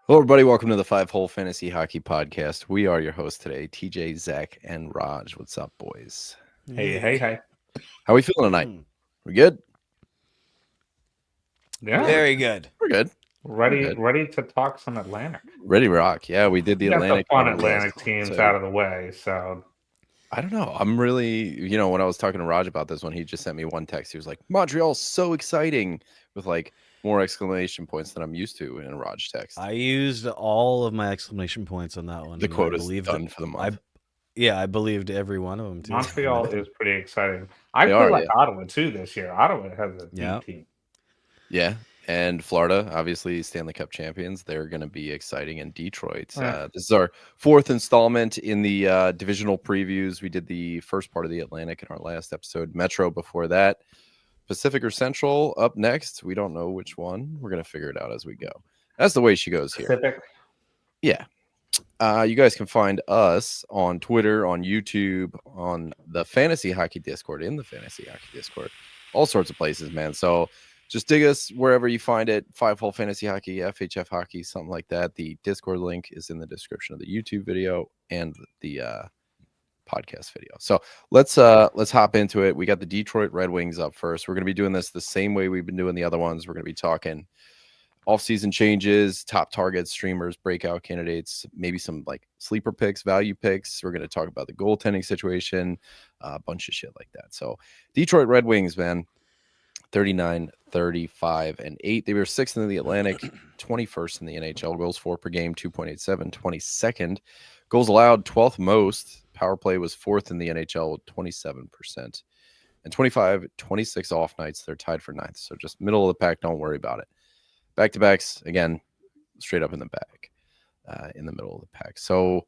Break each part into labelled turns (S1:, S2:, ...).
S1: Hello, everybody. Welcome to the Five Hole Fantasy Hockey Podcast. We are your hosts today, TJ, Zach, and Raj. What's up, boys?
S2: Hey.
S1: How are we feeling tonight? We good?
S2: Yeah.
S3: Very good.
S1: We're good.
S2: Ready to talk some Atlantic.
S1: Ready to rock. Yeah, we did the
S2: We got
S1: Atlantic.
S2: the fun Atlantic teams out of the way, so
S1: I don't know. I'm really, when I was talking to Raj about this one, he just sent me one text. He was like, Montreal's so exciting, with like more exclamation points than I'm used to in a Raj text.
S3: I used all of my exclamation points on that one.
S1: The quote is done for the month.
S3: I believed every one of them too.
S2: Montreal is pretty exciting. I feel like Ottawa too this year. Ottawa has a deep team.
S1: Yeah. And Florida, obviously Stanley Cup champions, they're going to be exciting. In Detroit, this is our fourth installment in the divisional previews. We did the first part of the Atlantic in our last episode. Metro before that. Pacific or Central up next. We don't know which one. We're going to figure it out as we go. That's the way she goes here.
S2: Pacific.
S1: Yeah. You guys can find us on Twitter, on YouTube, on the Fantasy Hockey Discord, in the Fantasy Hockey Discord, all sorts of places, man. So just dig us wherever you find it. Five Hole Fantasy Hockey, FHF Hockey, something like that. The Discord link is in the description of the YouTube video and the podcast video. So let's hop into it. We got the Detroit Red Wings up first. We're going to be doing this the same way we've been doing the other ones. We're going to be talking off-season changes, top targets, streamers, breakout candidates, maybe some like sleeper picks, value picks. We're going to talk about the goaltending situation, a bunch of shit like that. So Detroit Red Wings, man, 39, 35, and 8. They were 6th in the Atlantic, 21st in the NHL. Goals for per game, 2.87, 22nd. Goals allowed, 12th most. Power play was 4th in the NHL with 27%. And 26 off nights. They're tied for 9th. So just middle of the pack. Don't worry about it. Back-to-backs, again, straight up in the back, in the middle of the pack. So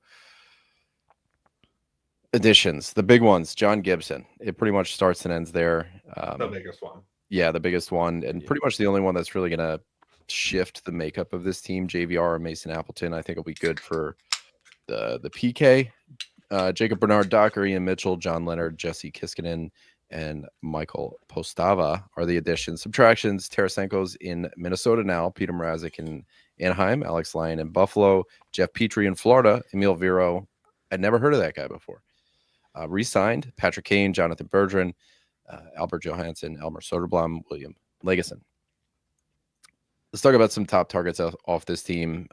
S1: additions, the big ones, John Gibson. It pretty much starts and ends there.
S2: The biggest one.
S1: Yeah, the biggest one, and pretty much the only one that's really going to shift the makeup of this team. JVR and Mason Appleton, I think, will be good for the PK. Jacob Bernard, Docker, Ian Mitchell, John Leonard, Jesse Kiskinen, and Michael Postava are the additions. Subtractions, Tarasenko's in Minnesota now, Peter Mrazek in Anaheim, Alex Lyon in Buffalo, Jeff Petrie in Florida, Emil Vero. I'd never heard of that guy before. Re-signed, Patrick Kane, Jonathan Bergeron, Albert Johansson, Elmer Soderblom, William Legason. Let's talk about some top targets off this team.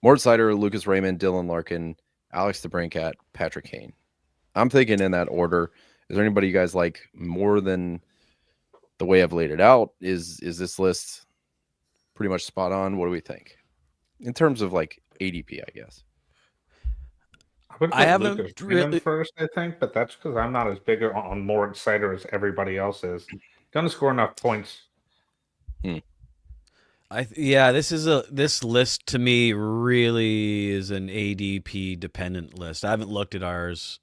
S1: Mort Sider, Lucas Raymond, Dylan Larkin, Alex DeBrincat, Patrick Kane. I'm thinking in that order. Is there anybody you guys like more than the way I've laid it out? Is this list pretty much spot on? What do we think? In terms of like ADP, I guess.
S2: I haven't Lucas really first, I think, but that's because I'm not as big on Mort Sider as everybody else is. Gonna score enough points.
S3: This list to me really is an ADP dependent list. I haven't looked at ours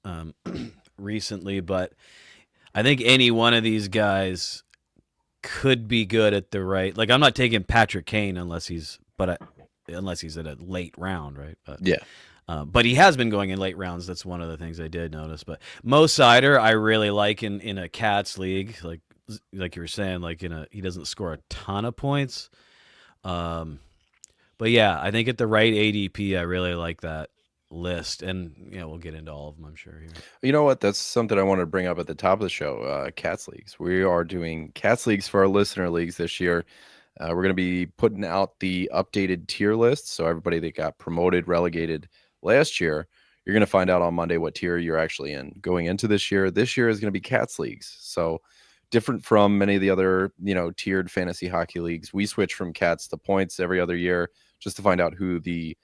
S3: recently, but I think any one of these guys could be good at the right. Like I'm not taking Patrick Kane unless he's at a late round, right? But
S1: yeah.
S3: But he has been going in late rounds. That's one of the things I did notice. But Mo Sider, I really like in a Cats league, like you were saying, he doesn't score a ton of points. But yeah, I think at the right ADP, I really like that list, and we'll get into all of them, I'm sure. Here.
S1: You know what? That's something I wanted to bring up at the top of the show. Cats leagues. We are doing Cats leagues for our listener leagues this year. We're going to be putting out the updated tier list, so everybody that got promoted, relegated last year, you're going to find out on Monday what tier you're actually in going into this year. This year is going to be Cats leagues, so different from many of the other tiered fantasy hockey leagues. We switch from Cats to points every other year just to find out who the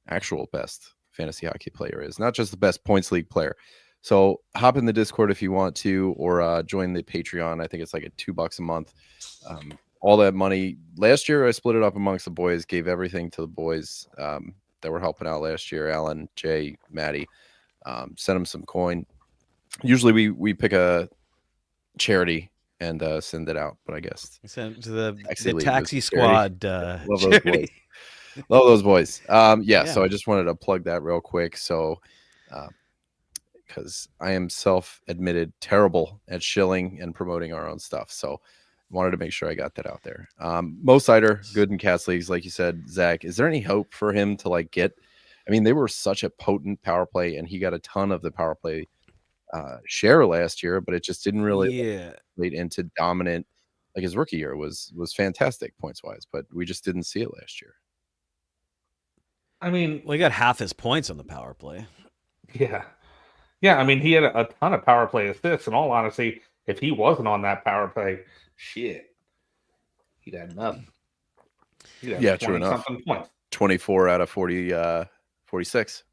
S1: actual best fantasy hockey player is, not just the best points league player. So hop in the Discord if you want to, or join the Patreon. I think it's like $2 a month. All that money last year, I split it up amongst the boys, gave everything to the boys that were helping out last year. Alan, Jay, Maddie, sent them some coin. Usually we pick a charity and send it out, but I guess
S3: send it to the taxi squad.
S1: Love those boys. Love those boys. Yeah, so I just wanted to plug that real quick. So because I am self-admitted terrible at shilling and promoting our own stuff. So wanted to make sure I got that out there. Mo Seider, good in cast leagues, like you said, Zach. Is there any hope for him to like get? I mean, they were such a potent power play, and he got a ton of the power play share last year, but it just didn't really lead into dominant. Like his rookie year was fantastic points wise, but we just didn't see it last year.
S2: I mean,
S3: well, he got half his points on the power play.
S2: Yeah. I mean, he had a ton of power play assists. In all honesty, if he wasn't on that power play, shit, he'd had nothing. He'd have
S1: true enough.
S2: Something points.
S1: 24 out of 46.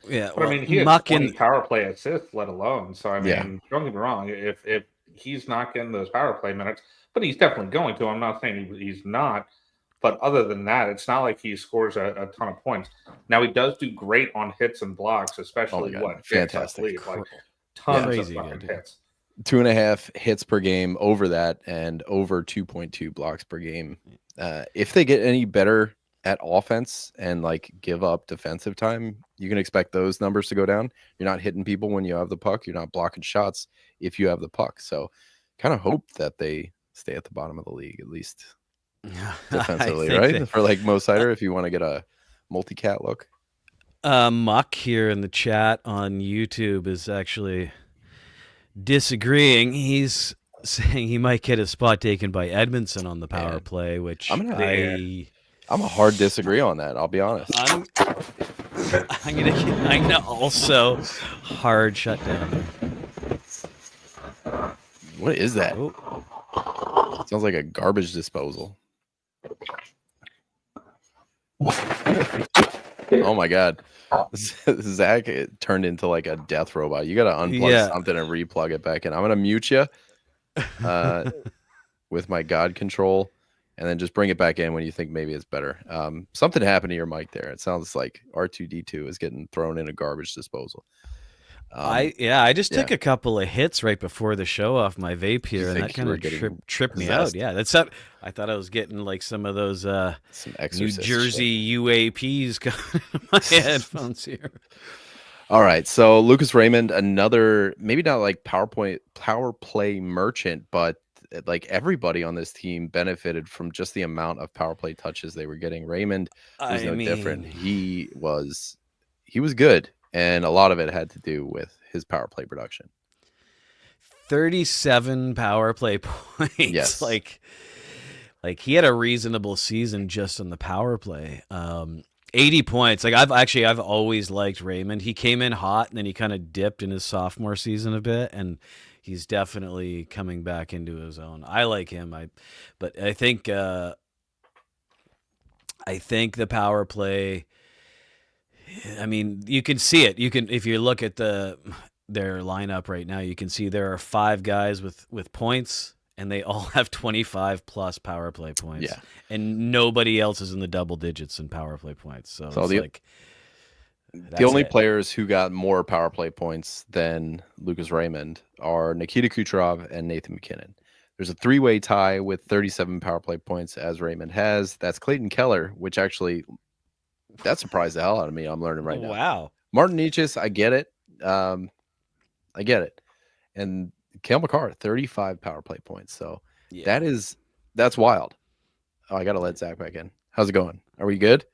S3: Yeah,
S2: but I mean, he had 20 power play assists, let alone. So I mean, don't get me wrong. If he's not getting those power play minutes, but he's definitely going to. I'm not saying he's not. But other than that, it's not like he scores a ton of points. Now, he does do great on hits and blocks, especially
S1: fantastic.
S2: Like tons of fucking hits.
S1: 2.5 hits per game over that, and over 2.2 blocks per game. If they get any better at offense and like give up defensive time, you can expect those numbers to go down. You're not hitting people when you have the puck. You're not blocking shots if you have the puck. So kind of hope that they stay at the bottom of the league, at least. Defensively, right? For like Mo Seider, if you want to get a multi-cat look.
S3: Muck here in the chat on YouTube is actually disagreeing. He's saying he might get a spot taken by Edmondson on the power play, which I'm
S1: a hard disagree on that. I'll be honest.
S3: I'm gonna also hard shut down.
S1: What is that? It sounds like a garbage disposal. Oh my god. Zach turned into like a death robot. You gotta unplug something and replug it back in. I'm gonna mute you with my God control, and then just bring it back in when you think maybe it's better. Something happened to your mic there. It sounds like R2D2 is getting thrown in a garbage disposal.
S3: I just took a couple of hits right before the show off my vape here, and that kind of tripped me out. Yeah, I thought I was getting like some of those New Jersey UAPs coming in my headphones here.
S1: All right, so Lucas Raymond, another maybe not like power play merchant, but like everybody on this team benefited from just the amount of power play touches they were getting. Raymond was different. He was good. And a lot of it had to do with his power play production.
S3: 37 power play points.
S1: Yes.
S3: Like he had a reasonable season just on the power play. 80 points. Like I've always liked Raymond. He came in hot and then he kind of dipped in his sophomore season a bit, and he's definitely coming back into his own. I like him. But I think the power play, I mean, you can see it. You can, if you look at their lineup right now, you can see there are 5 guys with points, and they all have 25 plus power play points.
S1: Yeah,
S3: and nobody else is in the double digits in power play points. So it's
S1: the only players who got more power play points than Lucas Raymond are Nikita Kucherov and Nathan MacKinnon. There's a 3-way tie with 37 power play points as Raymond has. That's Clayton Keller, which actually. That surprised the hell out of me. I'm learning right now.
S3: Wow.
S1: Martin Nietzsche, I get it. I get it. And Cale Makar, 35 power play points. So that's wild. Oh, I got to let Zach back in. How's it going? Are we good?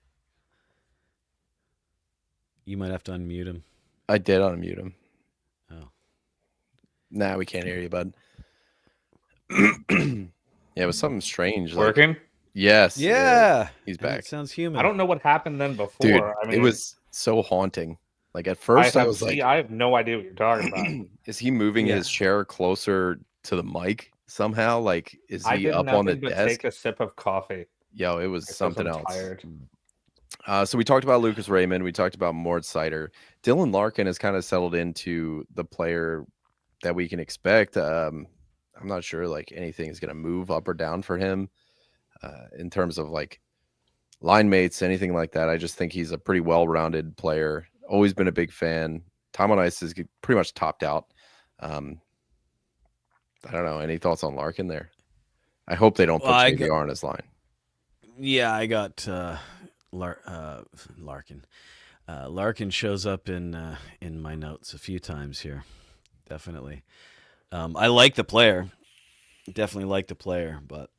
S3: You might have to unmute him.
S1: I did unmute him.
S3: Oh.
S1: Nah, we can't hear you, bud. It was something strange.
S2: Working?
S1: Yes.
S3: Yeah.
S1: He's back.
S3: It sounds human.
S2: I don't know what happened then before.
S1: Dude,
S2: I mean,
S1: it was so haunting. Like at first I was like,
S2: I have no idea what you're talking about.
S1: Is he moving his chair closer to the mic somehow? Like, is he up on the desk?
S2: Take a sip of coffee.
S1: Yo, it was something else. So we talked about Lucas Raymond. We talked about Mort Seider. Dylan Larkin has kind of settled into the player that we can expect. I'm not sure like anything is going to move up or down for him. In terms of like line mates, anything like that. I just think he's a pretty well-rounded player. Always been a big fan. Time on ice is pretty much topped out. I don't know. Any thoughts on Larkin there? I hope they don't put JVR on his line.
S3: Yeah, I got Larkin. Larkin shows up in my notes a few times here. Definitely. I like the player. Definitely like the player, but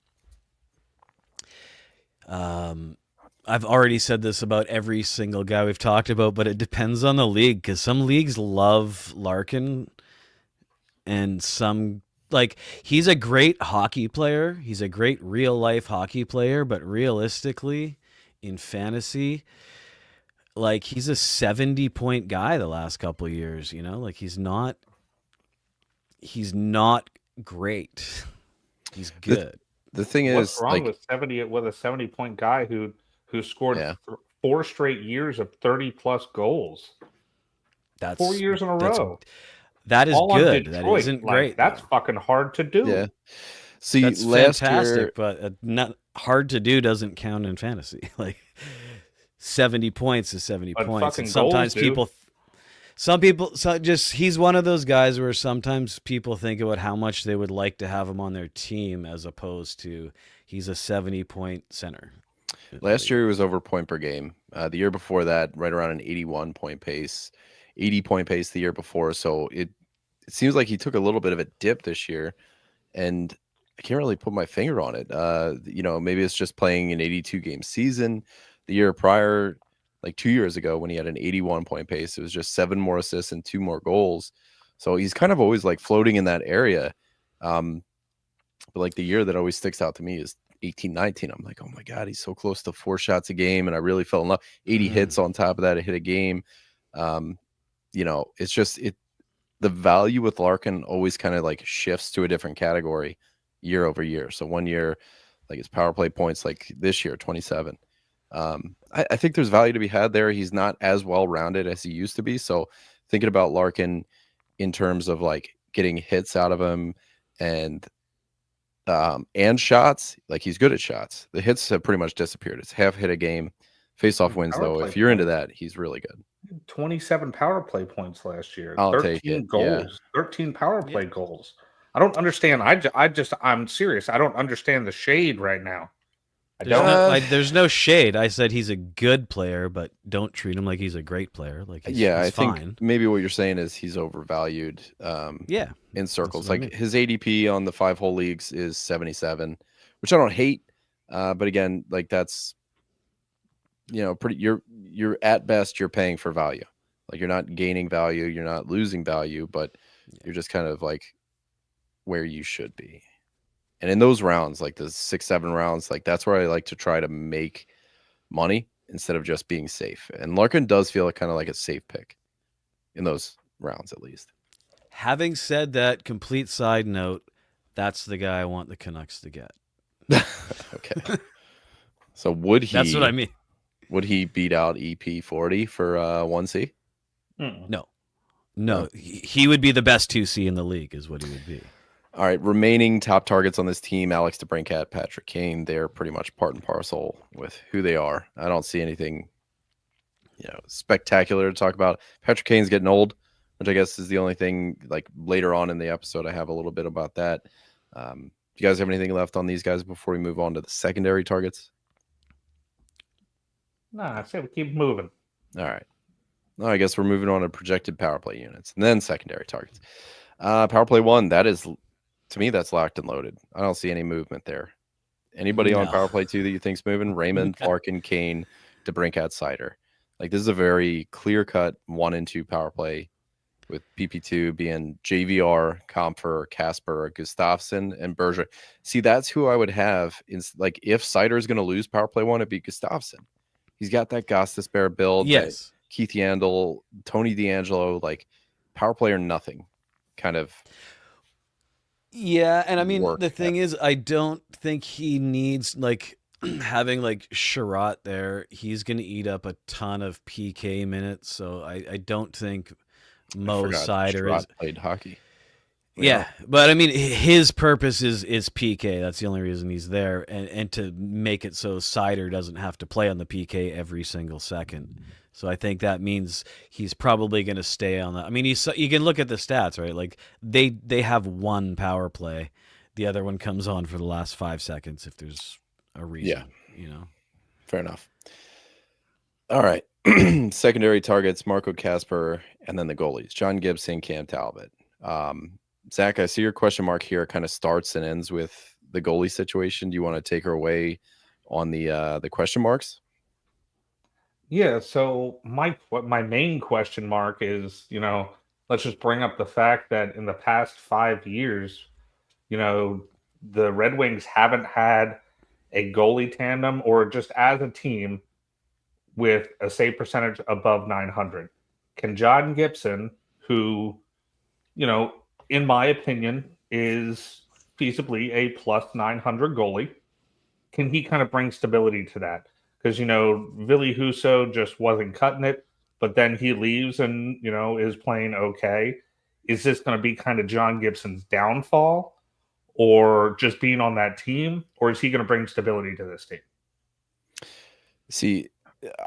S3: I've already said this about every single guy we've talked about, but it depends on the league because some leagues love Larkin and some like he's a great hockey player. He's a great real life hockey player, but realistically in fantasy, like he's a 70-point guy the last couple of years, you know? Like he's not great. He's good.
S1: The thing
S2: What's
S1: is,
S2: wrong
S1: like,
S2: with a 70-point guy who scored
S1: Yeah.
S2: 4 straight years of 30+ goals?
S3: That's
S2: 4 years in a row.
S3: That is
S2: All on
S3: good. That
S2: Detroit.
S3: isn't
S2: Like,
S3: great.
S2: that's
S3: though.
S2: fucking hard to do.
S1: yeah. See,
S3: That's
S1: last
S3: fantastic,
S1: year,
S3: but not hard to do doesn't count in fantasy. Like 70 points is 70
S2: But
S3: points.
S2: fucking
S3: And sometimes
S2: goals
S3: he's one of those guys where sometimes people think about how much they would like to have him on their team as opposed to he's a 70-point center.
S1: last year he was over point per game. The year before that, right around an 81-point pace, 80-point pace the year before. So it seems like he took a little bit of a dip this year, and I can't really put my finger on it. Maybe it's just playing an 82-game season. The year prior, like 2 years ago, when he had an 81-point pace, it was just 7 more assists and 2 more goals. So he's kind of always like floating in that area. But like the year that always sticks out to me is 18-19. I'm like, oh my God, he's so close to 4 shots a game. And I really fell in love. 80 hits on top of that, a hit a game. It's just the value with Larkin always kind of like shifts to a different category year over year. So one year, like his power play points, like this year, 27. I think there's value to be had there. He's not as well rounded as he used to be. So thinking about Larkin in terms of like getting hits out of him and shots, like he's good at shots. The hits have pretty much disappeared. It's half hit a game. Face-off wins, though. If you're into that, he's really good.
S2: 27 power play points last year.
S1: I'll
S2: 13
S1: take it.
S2: goals.
S1: Yeah.
S2: 13 power play goals. I don't understand. I'm serious. I don't understand the shade right now.
S3: There's no shade. I said he's a good player, but don't treat him like he's a great player. Like he's
S1: I
S3: fine.
S1: think maybe what you're saying is he's overvalued. In circles, like his ADP on the 5-hole leagues is 77, which I don't hate. But again, like that's pretty. You're at best you're paying for value. Like you're not gaining value, you're not losing value, but you're just kind of like where you should be. And in those rounds, like the 6-7 rounds, like that's where I like to try to make money instead of just being safe. And Larkin does feel kind of like a safe pick in those rounds, at least.
S3: Having said that, complete side note, that's the guy I want the Canucks to get.
S1: Okay. So would he?
S3: That's what I mean.
S1: Would he beat out EP40 for 1C?
S3: No. He would be the best 2C in the league, is what he would be.
S1: All right, remaining top targets on this team, Alex DeBrincat, Patrick Kane, they're pretty much part and parcel with who they are. I don't see anything, spectacular to talk about. Patrick Kane's getting old, which I guess is the only thing, like later on in the episode, I have a little bit about that. Do you guys have anything left on these guys before we move on to the secondary targets?
S2: Nah, I say we keep moving.
S1: All right. Well, I guess we're moving on to projected power play units and then secondary targets. Power play 1, that is... To me, that's locked and loaded. I don't see any movement there. Anybody on power play 2 that you think's moving? Raymond, Larkin, Kane, DeBrincat, Sider. Like this is a very clear-cut 1 and 2 power play, with PP2 being JVR, Comfer, Casper, Gustafsson, and Berger. See, that's who I would have. Like if Sider is going to lose power play 1, it'd be Gustafsson. He's got that Gostisbehere build.
S3: Yes.
S1: Keith Yandel, Tony DeAngelo, like power play or nothing, kind of.
S3: Yeah, and I mean the thing is, I don't think he needs like having like Sherratt there. He's going to eat up a ton of PK minutes, so I don't think Mo Sider is
S1: played hockey.
S3: Yeah, but I mean his purpose is PK. That's the only reason he's there, and to make it so Sider doesn't have to play on the PK every single second. So I think that means he's probably going to stay on that. I mean, you can look at the stats, right? Like they have 1 power play, the other one comes on for the last 5 seconds if there's a reason. Yeah,
S1: fair enough. All right, secondary targets: Marco Casper, and then the goalies: John Gibson, Cam Talbot. Zach, I see your question mark here kind of starts and ends with the goalie situation. Do you want to take her away on the question marks?
S2: Yeah, so my main question mark is, let's just bring up the fact that in the past 5 years, the Red Wings haven't had a goalie tandem or just as a team with a save percentage above 900. Can John Gibson, who, in my opinion, is feasibly a plus 900 goalie, can he kind of bring stability to that? Because, Ville Husso just wasn't cutting it, but then he leaves and, is playing okay. Is this going to be kind of John Gibson's downfall or just being on that team? Or is he going to bring stability to this team?
S1: See,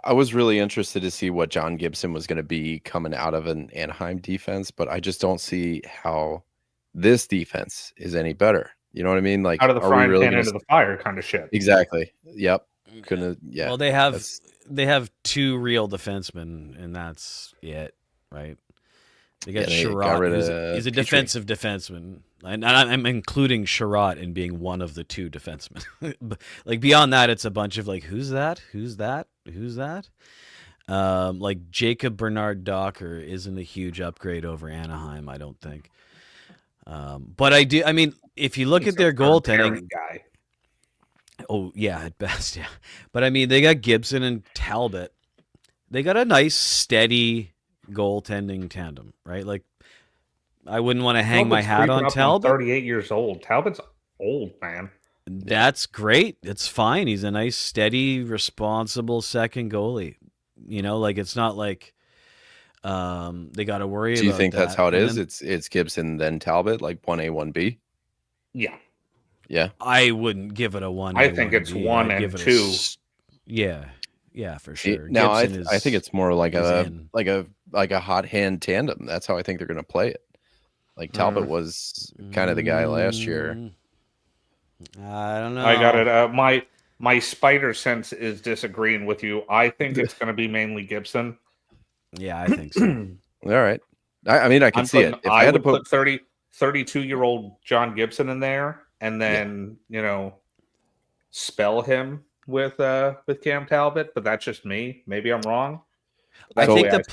S1: I was really interested to see what John Gibson was going to be coming out of an Anaheim defense, but I just don't see how this defense is any better. You know what I mean? Like,
S2: out of the frying
S1: really
S2: pan into the fire kind of shit.
S1: Exactly. Yep. Yeah.
S3: Well, they have two real defensemen, and that's it, right? They got Sherratt. He's a defensive defenseman, and I'm including Sherratt in being one of the two defensemen. Like beyond that, it's a bunch of like, who's that? Who's that? Who's that? Like Jacob Bernard Docker isn't a huge upgrade over Anaheim, I don't think. But I mean, if you look at their goaltending
S2: guy.
S3: Oh, yeah, at best, yeah. But, I mean, they got Gibson and Talbot. They got a nice, steady goaltending tandem, right? Like, I wouldn't want to hang my hat on Talbot.
S2: 38 years old. Talbot's old, man.
S3: That's great. It's fine. He's a nice, steady, responsible second goalie. Like, it's not like they got to worry about that.
S1: Do you think that's how it is? It's Gibson, then Talbot, like 1A, 1B?
S2: Yeah.
S1: Yeah,
S3: I wouldn't give it a 1.
S2: I think it's 1 and 2.
S3: Yeah, for sure.
S1: Now I think it's more like a hot hand tandem. That's how I think they're going to play it. Like Talbot was kind of the guy last year.
S3: I don't know.
S2: I got it. My spider sense is disagreeing with you. I think it's going to be mainly Gibson.
S3: Yeah, I think so.
S1: All right. I mean, I can see it. If I had to put
S2: 32-year-old John Gibson in there, and then spell him with Cam Talbot, but that's just me. Maybe I'm wrong.
S3: I think that's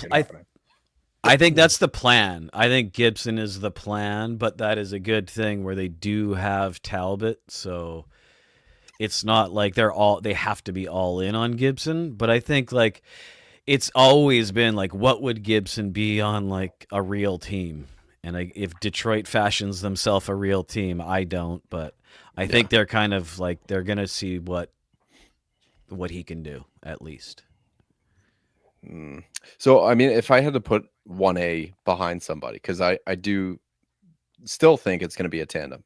S3: the plan. I think Gibson is the plan, but that is a good thing where they do have Talbot, so it's not like they have to be all in on Gibson. But I think like it's always been like, what would Gibson be on like a real team? And if Detroit fashions themselves a real team, I don't. But I think they're kind of like they're gonna see what he can do at least.
S1: So I mean, if I had to put 1A behind somebody, because I do still think it's going to be a tandem,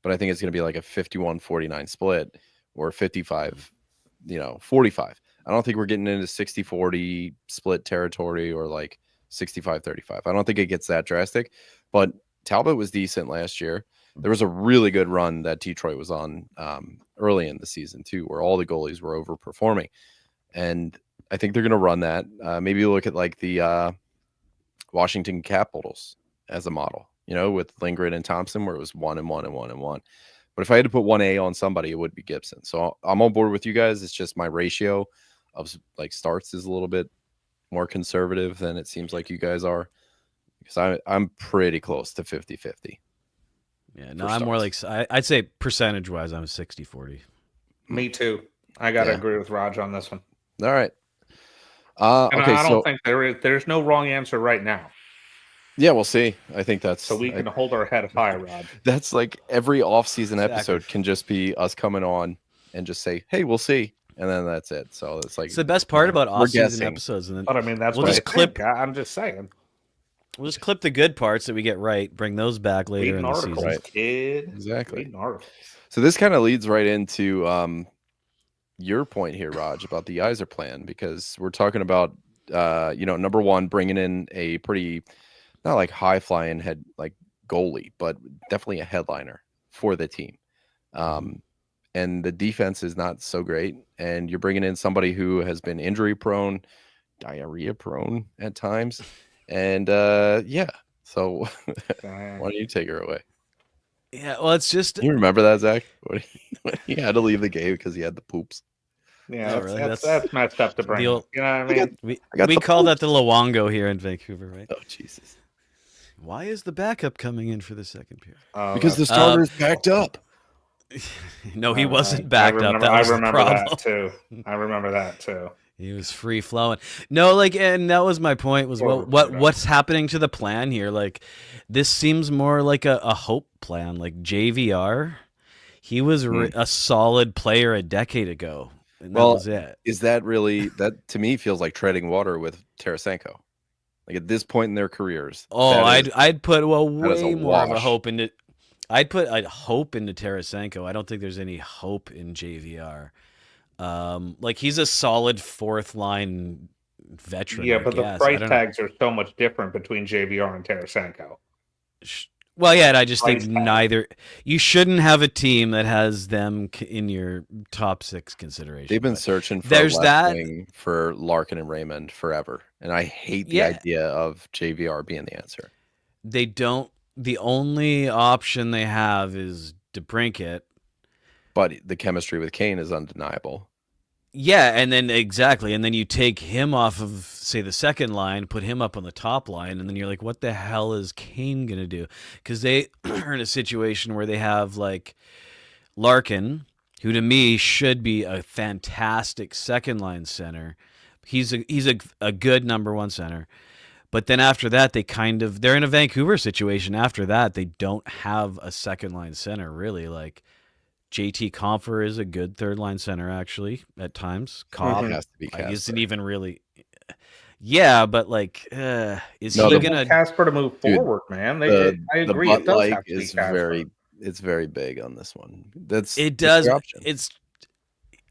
S1: but I think it's going to be like a 51-49 split or 55, 45. I don't think we're getting into 60-40 split territory or like 65-35. I don't think it gets that drastic, but Talbot was decent last year. There was a really good run that Detroit was on early in the season too, where all the goalies were overperforming. And I think they're going to run that. Maybe look at like the Washington Capitals as a model, with Lindgren and Thompson, where it was 1 and 1 and 1 and 1. But if I had to put 1A on somebody, it would be Gibson. So I'm on board with you guys. It's just my ratio of like starts is a little bit more conservative than it seems like you guys are, because I'm pretty close to 50-50.
S3: Yeah, no, I'm more like I'd say percentage wise, I'm 60-40.
S2: Me too. I gotta agree with Raj on this one.
S1: All right.
S2: Okay, I don't think there's no wrong answer right now.
S1: Yeah, we'll see. I think that's
S2: so we can hold our head high, Rod.
S1: That's like every off-season episode can just be us coming on and just say, "Hey, we'll see," and then that's it. So it's like
S3: it's the best part about off-season episodes. And then,
S2: but I mean, that's
S3: we'll just clip.
S2: I'm just saying.
S3: We'll just clip the good parts that we get right, bring those back later in the
S2: articles,
S3: season.
S2: Kid.
S1: Exactly.
S2: Articles.
S1: So this kind of leads right into your point here, Raj, about the Yzer plan, because we're talking about number one, bringing in a pretty not like high flying head like goalie, but definitely a headliner for the team. And the defense is not so great, and you're bringing in somebody who has been injury prone, diarrhea prone at times. And So why don't you take her away?
S3: Yeah, well, it's just
S1: You remember that, Zach? When he had to leave the game because he had the poops.
S2: Yeah,
S3: Oh, really?
S2: that's messed up to bring
S3: old-
S2: up. You know what I mean?
S3: we call that the Luongo here in Vancouver, right?
S1: Oh, Jesus.
S3: Why is the backup coming in for the second period?
S1: Because the starter's backed up.
S3: No, he wasn't backed up. That was the problem.
S2: That too. I remember that too.
S3: He was free flowing. No, like, and that was my point. Was what's happening to the plan here? Like, this seems more like a hope plan. Like JVR, he was a solid player a decade ago, and that was it.
S1: Is that really that? To me, feels like treading water with Tarasenko. Like at this point in their careers.
S3: I'd put way more of a hope into. I'd hope into Tarasenko. I don't think there's any hope in JVR. Like he's a solid fourth line veteran.
S2: Yeah, but the price tags are so much different between JVR and Tarasenko.
S3: Well, yeah, and I just think neither. You shouldn't have a team that has them in your top 6 consideration.
S1: They've been searching for Larkin and Raymond forever, and I hate the idea of JVR being the answer.
S3: They don't. The only option they have is DeBrincat.
S1: But the chemistry with Kane is undeniable.
S3: Yeah, and then and then you take him off of, say, the second line, put him up on the top line, and then you're like, what the hell is Kane going to do? Because they are in a situation where they have, like, Larkin, who to me should be a fantastic second line center. He's a good number 1 center. But then after that, they're in a Vancouver situation. After that, they don't have a second line center, really. Like, JT Compher is a good third line center, actually, at times. Cobb
S1: has to be Kasper.
S3: Isn't even really. Yeah, but like, is he gonna
S2: Kasper to move forward, man? I agree.
S1: The butt like is very big on this one.
S3: It does.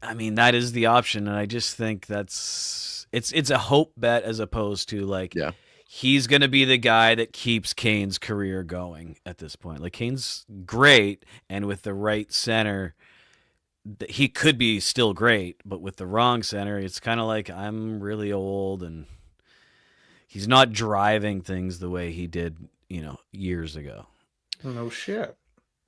S3: I mean, that is the option, and I just think it's a hope bet as opposed to like, he's going to be the guy that keeps Kane's career going at this point. Like, Kane's great, and with the right center, he could be still great, but with the wrong center, it's kind of like, I'm really old, and he's not driving things the way he did, years ago.
S2: No shit.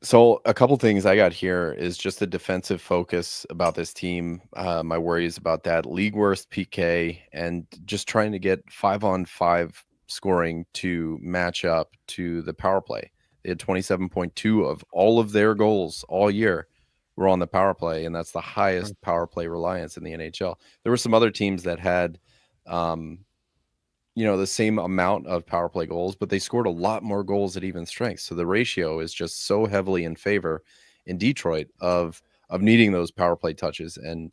S1: So a couple things I got here is just the defensive focus about this team. My worries about that league worst PK and just trying to get 5-on-5 scoring to match up to the power play. They had 27.2 of all of their goals all year were on the power play, and that's the highest power play reliance in the NHL. There were some other teams that had, the same amount of power play goals, but they scored a lot more goals at even strength. So the ratio is just so heavily in favor in Detroit of needing those power play touches. And,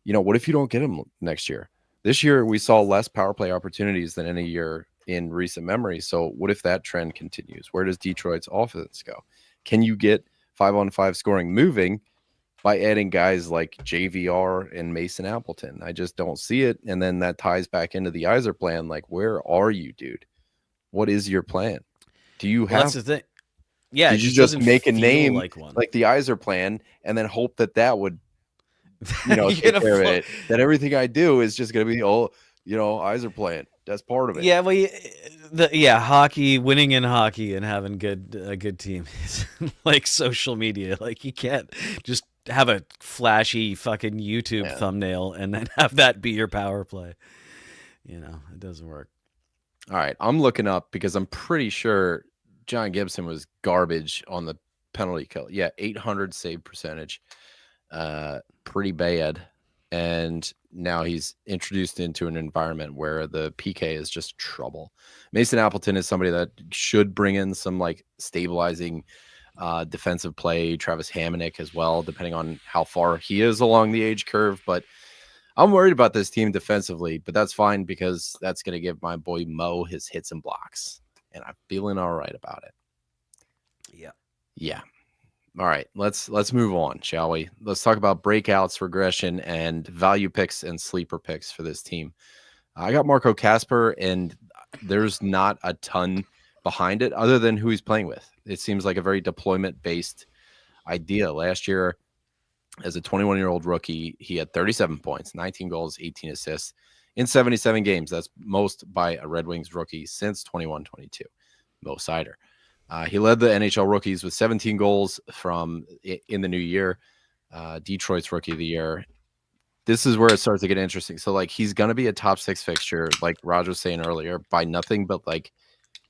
S1: what if you don't get them next year? This year, we saw less power play opportunities than any year in recent memory. So what if that trend continues? Where does Detroit's offense go? Can you get 5-on-5 scoring moving by adding guys like JVR and Mason Appleton? I just don't see it. And then that ties back into the Yzer plan. Like, where are you, dude? What is your plan? Do you have...
S3: That's the thing. Yeah.
S1: Did you just make a name like the Yzer plan and then hope that would, take care of it? That everything I do is just going to be, Yzer plan. That's part of it.
S3: Yeah, well, hockey, winning in hockey and having a good team is like social media. Like, you can't just have a flashy fucking YouTube thumbnail and then have that be your power play. It doesn't work.
S1: All right, I'm looking up because I'm pretty sure John Gibson was garbage on the penalty kill. Yeah, 800 save percentage. Pretty bad. And now he's introduced into an environment where the PK is just trouble. Mason Appleton is somebody that should bring in some like stabilizing defensive play. Travis Hamonic as well, depending on how far he is along the age curve. But I'm worried about this team defensively, but that's fine because that's going to give my boy Mo his hits and blocks. And I'm feeling all right about it. Yeah. All right, let's move on, shall we? Let's talk about breakouts, regression, and value picks and sleeper picks for this team. I got Marco Kasper, and there's not a ton behind it other than who he's playing with. It seems like a very deployment-based idea. Last year, as a 21-year-old rookie, he had 37 points, 19 goals, 18 assists in 77 games. That's most by a Red Wings rookie since 21-22. Mo Seider. He led the NHL rookies with 17 goals in the new year. Detroit's rookie of the year. This is where it starts to get interesting. So, like, he's going to be a top 6 fixture, like Roger was saying earlier, by nothing but like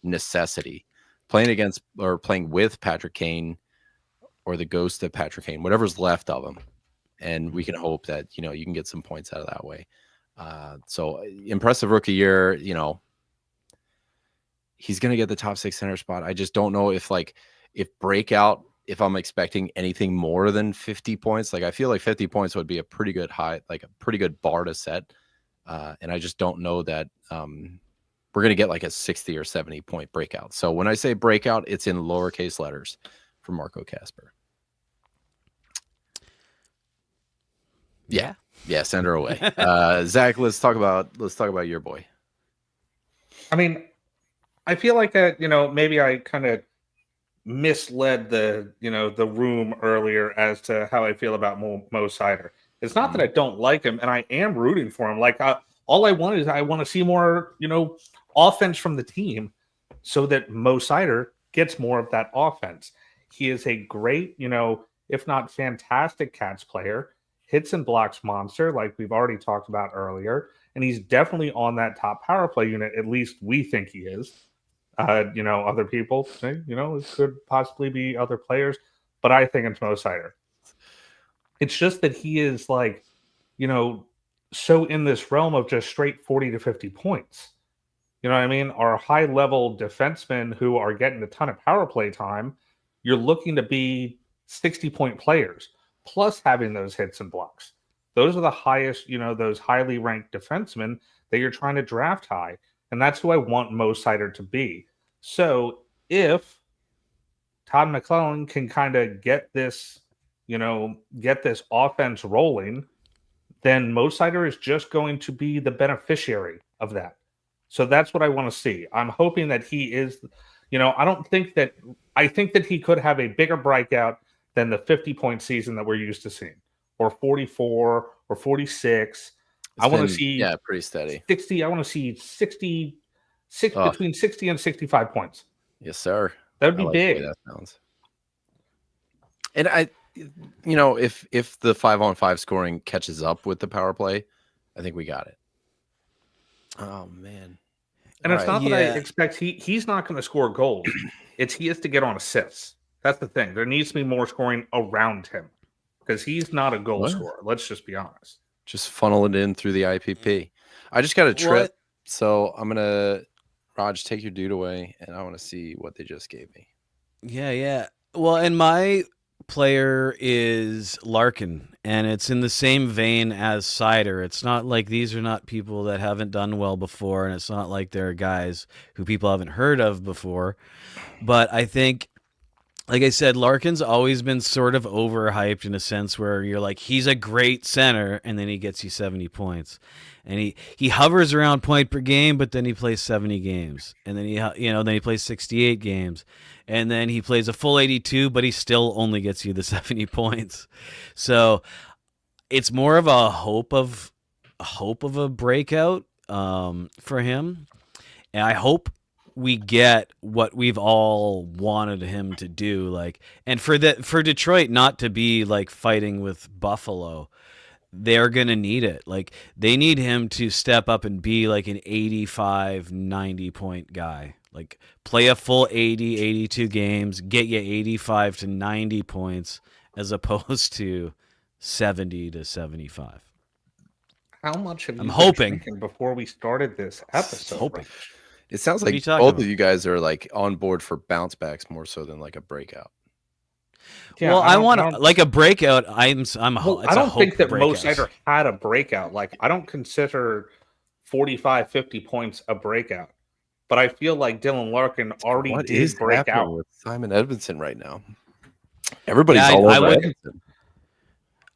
S1: necessity. Playing against or playing with Patrick Kane or the ghost of Patrick Kane, whatever's left of him. And we can hope that, you can get some points out of that way. So impressive rookie year, he's going to get the top 6 center spot. I just don't know if breakout, if I'm expecting anything more than 50 points. Like, I feel like 50 points would be a pretty good like a pretty good bar to set. And I just don't know that we're going to get like a 60 or 70 point breakout. So when I say breakout, it's in lowercase letters for Marco Kasper. Yeah. Send her away. Zach, let's talk about your boy.
S2: I mean, I feel like maybe I kind of misled the room earlier as to how I feel about Mo Seider. It's not that I don't like him, and I am rooting for him. Like, all I want is I want to see more offense from the team, so that Mo Seider gets more of that offense. He is a great, if not fantastic, Cats player. Hits and blocks monster, like we've already talked about earlier, and he's definitely on that top power play unit. At least we think he is. Other people say, it could possibly be other players, but I think it's Mo Seider. It's just that he is like, so in this realm of just straight 40 to 50 points. You know what I mean? Our high level defensemen who are getting a ton of power play time, you're looking to be 60-point players, plus having those hits and blocks. Those are the highest, those highly ranked defensemen that you're trying to draft high. And that's who I want Mo Seider to be. So if Todd McClellan can kind of get this offense rolling, then Mo Seider is just going to be the beneficiary of that. So that's what I want to see. I'm hoping that he is, I think that he could have a bigger breakout than the 50-point season that we're used to seeing, or 44 or 46. I want to see
S1: pretty steady
S2: 60. I want to see 60 between 60 and 65 points.
S1: Yes, sir.
S2: That would be big.
S1: That sounds. And if the 5-on-5 scoring catches up with the power play, I think we got it. Oh man.
S2: And it's not that I expect he's not going to score goals. He has to get on assists. That's the thing. There needs to be more scoring around him because he's not a goal scorer. Let's just be honest.
S1: Just funnel it in through the IPP. I just got a trip, so I'm gonna Raj, take your dude away, and I want to see what they just gave me.
S3: Yeah. Well, and my player is Larkin, and it's in the same vein as Seider. It's not like these are not people that haven't done well before, and it's not like they're guys who people haven't heard of before. But I think, like I said, Larkin's always been sort of overhyped in a sense where you're like, he's a great center, and then he gets you 70 points. And he hovers around point per game, but then he plays 70 games. And then he plays 68 games. And then he plays a full 82, but he still only gets you the 70 points. So it's more of a hope of a breakout for him. And I hope we get what we've all wanted him to do, and for Detroit not to be like fighting with Buffalo. They're gonna need it. They need him to step up and be like an 85, 90 point guy. Play a full 80, 82 games, get you 85 to 90 points as opposed to 70 to 75.
S2: How much have you
S3: been hoping
S2: before we started this episode?
S1: It sounds like both of you guys are on board for bounce backs more so than a breakout.
S3: Yeah, well, I want a breakout. I don't
S2: think that Mo Seider had a breakout. I don't consider 45, 50 points a breakout. But I feel like Dylan Larkin already did break out
S1: with Simon Edmondson right now. Everybody's all over Edmondson.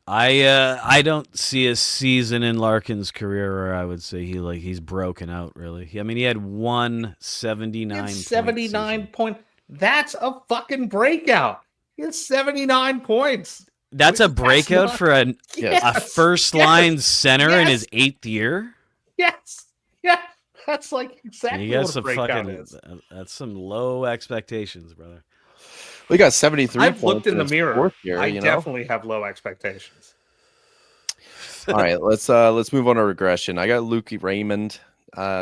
S3: I don't see a season in Larkin's career where I would say he's broken out really. I mean, he had 179
S2: point. That's a fucking breakout. He has 79 points.
S3: That's a breakout for a first line center in his 8th year.
S2: Yes. Yeah. That's like exactly
S3: You got
S2: what a
S3: some
S2: breakout
S3: fucking.
S2: is.
S3: That's some low expectations, brother.
S1: We got 73
S2: I've looked
S1: points
S2: in the
S1: his
S2: mirror.
S1: fourth year,
S2: I
S1: you know?
S2: definitely have low expectations.
S1: All right, let's move on to regression. I got Luke Raymond,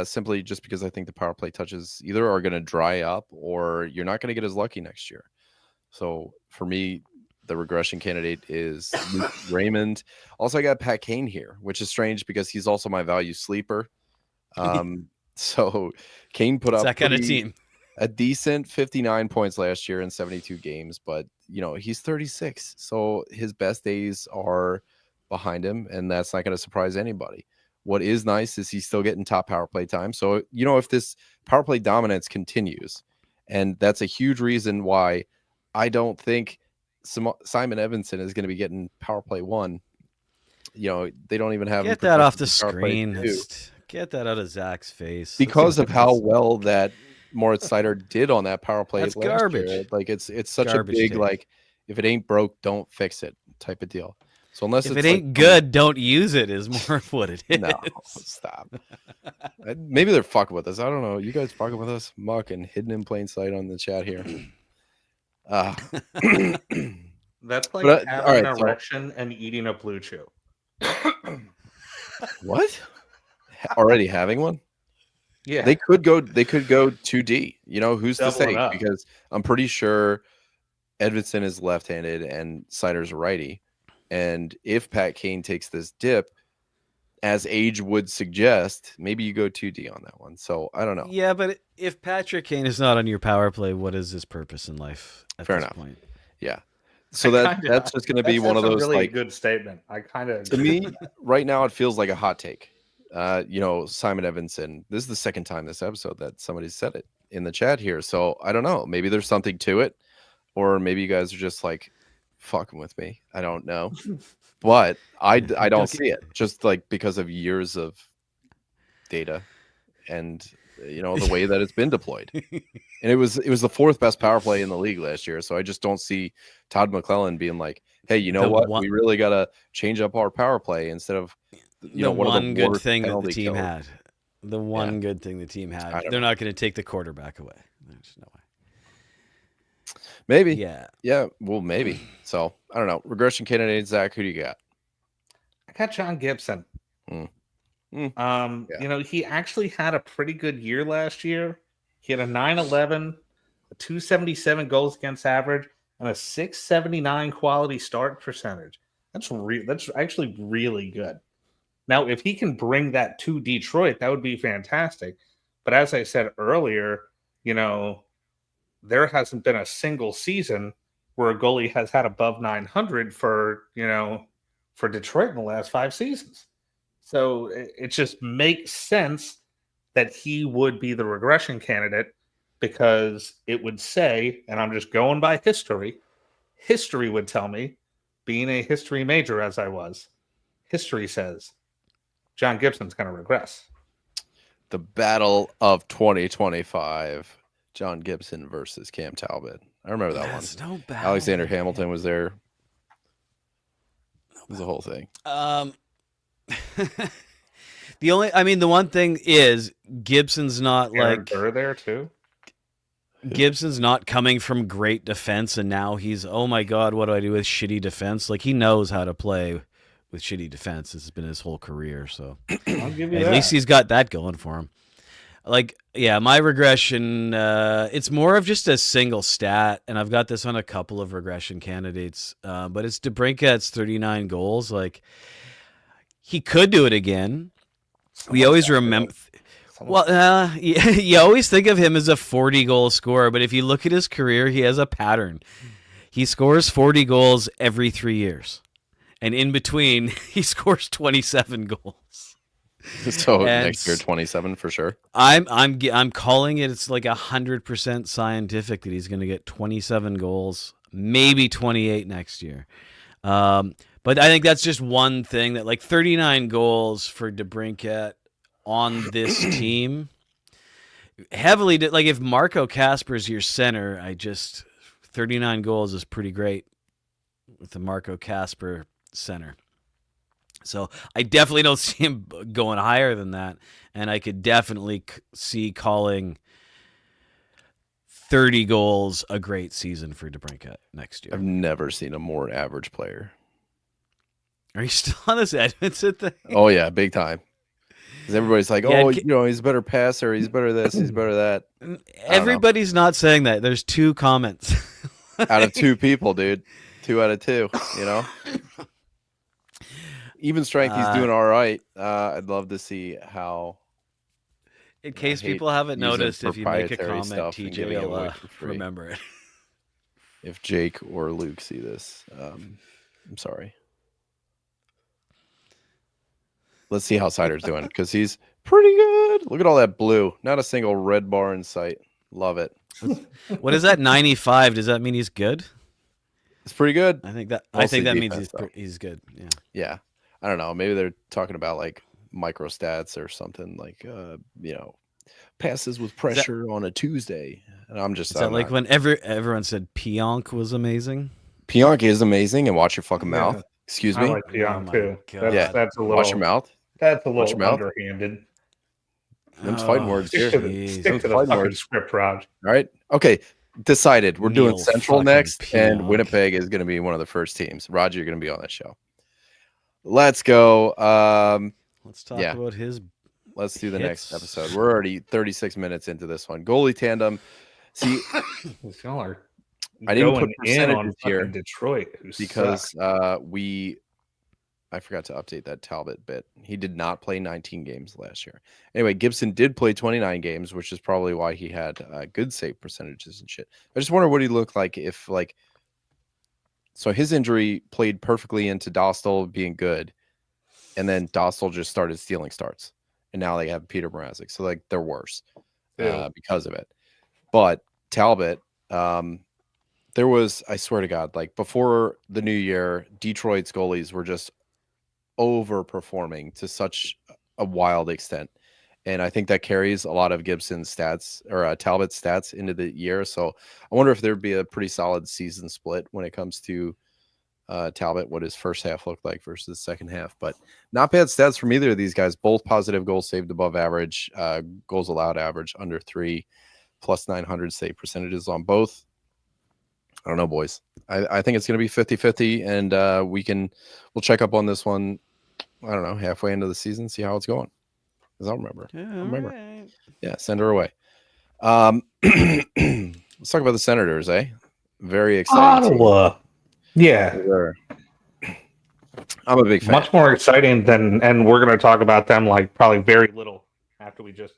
S1: simply just because I think the power play touches either are going to dry up or you're not going to get as lucky next year. So for me, the regression candidate is Luke Raymond. Also, I got Pat Kane here, which is strange because he's also my value sleeper. So Kane put
S3: It's
S1: up
S3: that kind of team.
S1: a decent 59 points last year in 72 games, but he's 36, so his best days are behind him, and that's not going to surprise anybody. What is nice is he's still getting top power play time. So if this power play dominance continues, and that's a huge reason why I don't think Simon Evanson is going to be getting power play 1. They don't even have
S3: Get
S1: him
S3: that off
S1: projected
S3: the
S1: for power play
S3: screen.
S1: 2
S3: Get that out of Zach's face.
S1: because of how well that Moritz Seider did on that power play
S3: That's
S1: last
S3: garbage.
S1: year. Like it's such
S3: Garbage
S1: a big
S3: take.
S1: like, if it ain't broke, don't fix it type of deal. So unless
S3: If
S1: it's
S3: it ain't good, don't use it. Is more of what it is.
S1: no, stop. Maybe they're fucking with us. I don't know. You guys fucking with us? Muck and hidden in plain sight on the chat here.
S2: That's like
S1: But,
S2: having
S1: all right,
S2: an
S1: so-
S2: erection and eating a Blue Chew.
S1: What? Already having one?
S2: Yeah,
S1: They could go 2D. Who's to
S2: Double it
S1: say?
S2: up.
S1: Because I'm pretty sure Edvinson is left-handed and Seider's a righty. And if Pat Kane takes this dip, as age would suggest, maybe you go 2D on that one. So I don't know.
S3: Yeah, but if Patrick Kane is not on your power play, what is his purpose in life at
S1: Fair
S3: this
S1: enough.
S3: point?
S1: Yeah. So
S2: that's
S1: just going to be one of those
S2: really
S1: like,
S2: good statement. I kind of
S1: to me right now it feels like a hot take. Simon Evanson. This is the second time this episode that somebody said it in the chat here. So I don't know. Maybe there's something to it, or maybe you guys are just like fucking with me. I don't know. But I don't see it, just like because of years of data and the way that it's been deployed. And it was the fourth best power play in the league last year. So I just don't see Todd McClellan being like, hey, we really got to change up our power play instead of
S3: one good
S1: worst
S3: thing that the
S1: penalty
S3: team
S1: killers.
S3: had. The one good thing the team had.
S1: don't
S3: They're not going to take the quarterback away. There's no way.
S1: Maybe.
S3: Yeah.
S1: Well, maybe. So I don't know. Regression candidate, Zach, who do you got?
S2: I got John Gibson. He actually had a pretty good year last year. He had a 911, a 277 goals against average, and a 679 quality start percentage. That's actually really good. Now, if he can bring that to Detroit, that would be fantastic. But as I said earlier, there hasn't been a single season where a goalie has had above 900 for Detroit in the last 5 seasons. So it just makes sense that he would be the regression candidate, because it would say, and I'm just going by history would tell me, being a history major as I was, history says John Gibson's going to regress.
S1: The battle of 2025, John Gibson versus Cam Talbot. I remember that one.
S3: No battle.
S1: Alexander Hamilton was there. It was the whole thing.
S3: The one thing is Gibson's not
S2: Aaron
S3: like
S2: Burr there too.
S3: Gibson's not coming from great defense, and now he's, oh my God, what do I do with shitty defense? Like, he knows how to play with shitty defense. This has been his whole career, so
S2: I'll give you
S3: at
S2: that.
S3: least he's got that going for him. Like, yeah, my regression, it's more of just a single stat, and I've got this on a couple of regression candidates, but it's DeBrincat's 39 goals. Like, he could do it again. We always remember... Well, you always think of him as a 40-goal scorer, but if you look at his career, he has a pattern. He scores 40 goals every 3 years, and in between, he scores 27 goals.
S1: So next year, 27 for sure.
S3: I'm calling it. It's like 100% scientific that he's going to get 27 goals, maybe 28 next year. But I think that's just one thing, that like 39 goals for DeBrincat on this team heavily like if Marco Kasper's your center, 39 goals is pretty great with the Marco Kasper center. So I definitely don't see him going higher than that, and I could definitely see calling 30 goals a great season for DeBrincat next year.
S1: I've never seen a more average player.
S3: Are you still on this Edmondson thing?
S1: Oh yeah, big time. Because everybody's like, oh, he's a better passer, he's better this, he's better that.
S3: Everybody's not saying that. There's 2 comments.
S1: Out of 2 people, dude. 2 out of 2, Even strength, he's doing all right. I'd love to see how.
S3: In case people haven't noticed, if you make a comment, TJ will remember it.
S1: If Jake or Luke see this, I'm sorry. Let's see how Sider's doing, because he's pretty good. Look at all that blue. Not a single red bar in sight. Love it.
S3: What is that, 95? Does that mean he's good?
S1: It's pretty good.
S3: I think that means he's good. Yeah.
S1: Yeah. I don't know. Maybe they're talking about like micro stats or something, like passes with pressure on a Tuesday. And I'm just
S3: like when everyone said Pionk was amazing.
S1: Pionk is amazing, and watch your fucking mouth. Excuse me.
S2: I like Pionk too. That's a little.
S1: Watch your mouth.
S2: That's a little underhanded.
S1: Them's fighting words here.
S2: Stick to the fucking script, Raj.
S1: All right. Okay. Decided. We're doing Central next, and Winnipeg is going to be one of the first teams. Roger, you're going to be on that show. Let's go.
S3: Let's talk about his.
S1: Let's do the next episode. We're already 36 minutes into this one. Goalie tandem. See, I didn't put percentages here
S2: Detroit
S1: because I forgot to update that Talbot bit. He did not play 19 games last year. Anyway, Gibson did play 29 games, which is probably why he had good save percentages and shit. I just wonder what he looked like if, like, so his injury played perfectly into Dostal being good, and then Dostal just started stealing starts, and now they have Peter Mrazek. So, like, they're worse because of it. But Talbot, there was, I swear to God, like, before the new year, Detroit's goalies were just overperforming to such a wild extent, and I think that carries a lot of Gibson's stats or Talbot's stats into the year. So I wonder if there'd be a pretty solid season split when it comes to Talbot, what his first half looked like versus the second half. But not bad stats from either of these guys. Both positive goals saved above average, goals allowed average under 3, plus 900 save percentages on both. I don't know, boys. I think it's going to be 50-50, and we'll check up on this one, I don't know, halfway into the season, see how it's going. Because I'll remember.
S3: Right.
S1: Yeah, send her away. Let's talk about the Senators, eh? Very exciting.
S2: Ottawa. Yeah.
S1: I'm a big fan.
S2: Much more exciting than, and we're going to talk about them like probably very little after we just,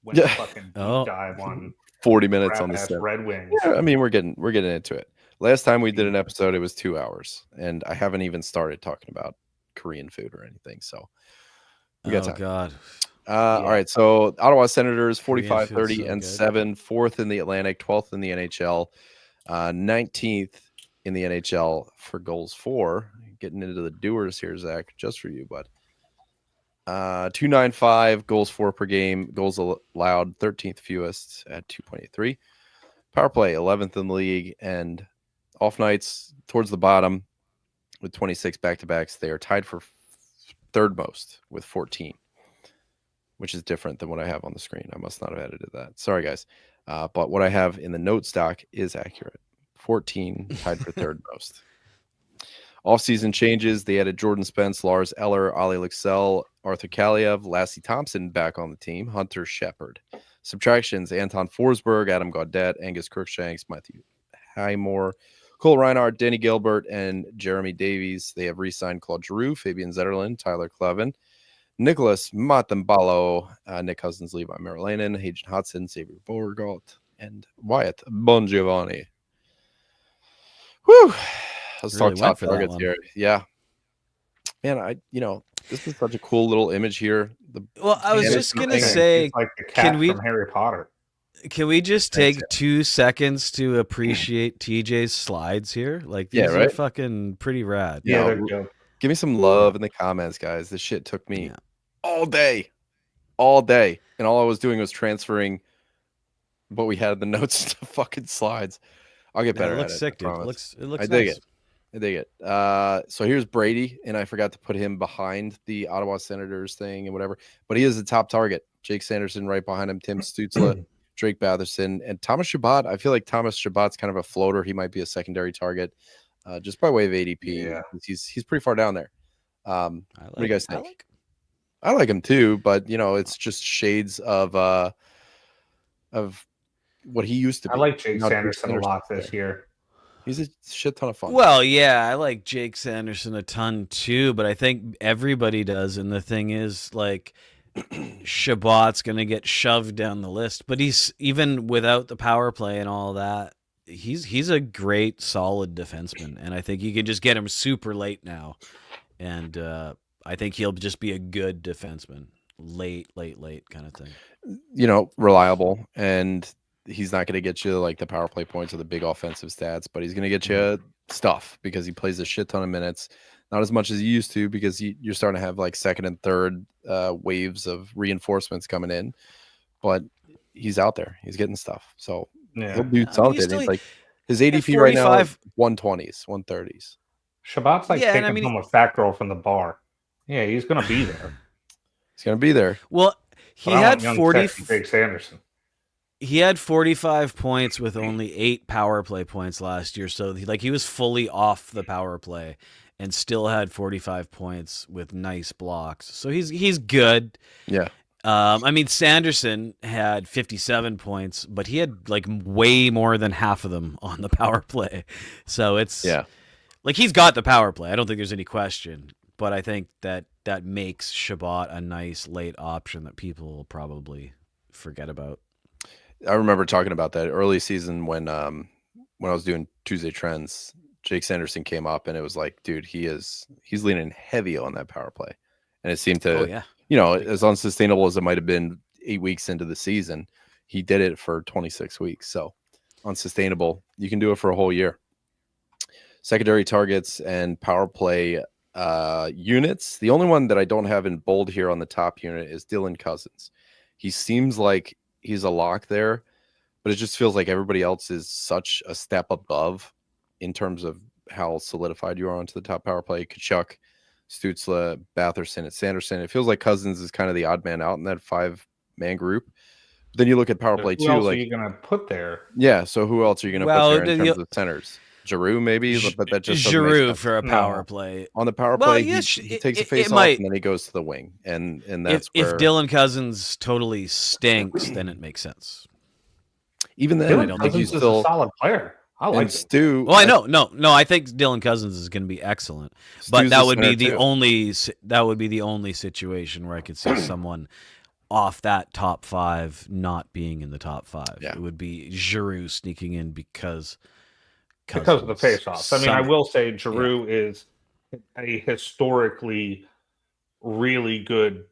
S2: went fucking deep dive on
S1: 40 minutes on the
S2: Red Wings.
S1: Yeah, I mean, we're getting into it. Last time we did an episode, it was 2 hours, and I haven't even started talking about Korean food or anything. So we got time.
S3: God.
S1: All right. So Ottawa Senators 45-30-7, 4th in the Atlantic, 12th in the NHL, 19th in the NHL for goals for. Getting into the doers here, Zach, just for you, bud. 295 goals for per game, goals allowed 13th fewest at 2.83. Power play 11th in the league, and off nights towards the bottom with 26 back-to-backs. They are tied for third most with 14, which is different than what I have on the screen. I must not have edited that. Sorry, guys. But what I have in the note stock is accurate. 14 tied for third most. Off-season changes, they added Jordan Spence, Lars Eller, Ali Lexell, Arthur Kaliev, Lassie Thompson back on the team, Hunter Shepard. Subtractions, Anton Forsberg, Adam Gaudette, Angus Crookshanks, Matthew Highmore, Cole Reinhardt, Danny Gilbert, and Jeremy Davies. They have re-signed Claude Giroux, Fabian Zetterlund, Tyler Clevin, Nicholas Matambalo, Nick Cousins, Levi Merlanen, Hagen Hudson, Xavier Borgalt, and Wyatt Bongiovanni. Whew. Let's
S3: really
S1: talk top targets here. Yeah. Man, this is such a cool little image here.
S3: I was just going to say,
S2: it's like the cat from Harry Potter.
S3: Can we just take 2 seconds to appreciate TJ's slides here? Like, these are fucking pretty rad.
S2: Yeah, they're good.
S1: Give me some love in the comments, guys. This shit took me all day. And all I was doing was transferring what we had in the notes to fucking slides. I'll get better
S3: it looks
S1: at it.
S3: sick, dude. It looks
S1: I
S3: nice.
S1: dig it. I dig it. So here's Brady, and I forgot to put him behind the Ottawa Senators thing and whatever, but he is the top target. Jake Sanderson right behind him, Tim Stützle, Drake Batherson, and Thomas Chabot. I feel like Thomas Chabot's kind of a floater. He might be a secondary target, just by way of ADP.
S2: Yeah.
S1: He's pretty far down there. What do you guys think?
S3: I
S1: I like him too, but it's just shades of what he used to be.
S2: I like Jake Sanderson a lot this year.
S1: He's a shit ton of fun.
S3: Well, yeah, I like Jake Sanderson a ton too, but I think everybody does. And the thing is, like, Chabot's going to get shoved down the list, but he's, even without the power play and all that, he's a great, solid defenseman. And I think you can just get him super late now. And I think he'll just be a good defenseman. Late kind of thing.
S1: Reliable, and he's not going to get you like the power play points or the big offensive stats, but he's going to get you stuff because he plays a shit ton of minutes. Not as much as he used to, because you're starting to have like second and third waves of reinforcements coming in, but he's out there. He's getting stuff. So he'll do something. It's like his ADP right now is 120s, 130s.
S2: Chabot's like taking home a fat girl from the bar. Yeah, he's going to be there.
S1: He's going to be there.
S3: Well, he had 40.
S2: Jake Sanderson.
S3: He had 45 points with only 8 power play points last year. So he was fully off the power play and still had 45 points with nice blocks. So he's good.
S1: Yeah.
S3: Sanderson had 57 points, but he had like way more than half of them on the power play. So it's like he's got the power play. I don't think there's any question. But I think that makes Chabot a nice late option that people will probably forget about.
S1: I remember talking about that early season when I was doing Tuesday Trends. Jake Sanderson came up, and it was like, dude, he's leaning heavy on that power play, and it seemed to, as unsustainable as it might have been 8 weeks into the season, he did it for 26 weeks. So unsustainable. You can do it for a whole year. Secondary targets and power play units. The only one that I don't have in bold here on the top unit is Dylan Cousins. He seems like he's a lock there, but it just feels like everybody else is such a step above in terms of how solidified you are onto the top power play. Tkachuk, Stützle, Batherson, and Sanderson. It feels like Cousins is kind of the odd man out in that 5-man group. But then you look at power play too.
S2: Who else are you going to put there?
S1: Yeah, so who else are you going to put there in terms of centers? Giroux maybe, but that just
S3: Giroux for a power play.
S1: On the power play, he takes a face off and then he goes to the wing, and that's
S3: if Dylan Cousins totally stinks, then it makes sense.
S1: Even then,
S2: Dylan Cousins is a solid player. I like
S1: Stu.
S3: Well, I know, no, I think Dylan Cousins is going to be excellent, but that would be the only situation where I could see someone off that top 5 not being in the top 5.
S1: Yeah.
S3: It would be Giroux sneaking in because
S2: of the face-offs. I mean, I will say Giroux is a historically really good,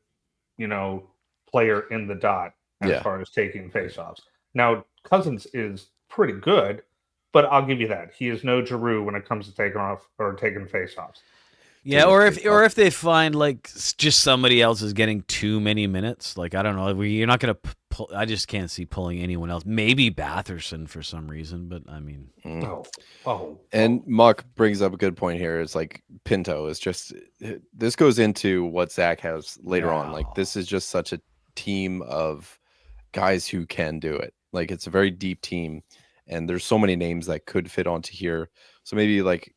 S2: player in the dot as far as taking face-offs. Now, Cousins is pretty good, but I'll give you that. He is no Giroux when it comes to taking face-offs.
S3: Yeah, or if they find like just somebody else is getting too many minutes, like I don't know, you're not going to pull. I just can't see pulling anyone else. Maybe Batherson for some reason, but I mean,
S1: And Muck brings up a good point here. It's like Pinto is just. This goes into what Zach has later on. Like this is just such a team of guys who can do it. Like it's a very deep team, and there's so many names that could fit onto here. So maybe like.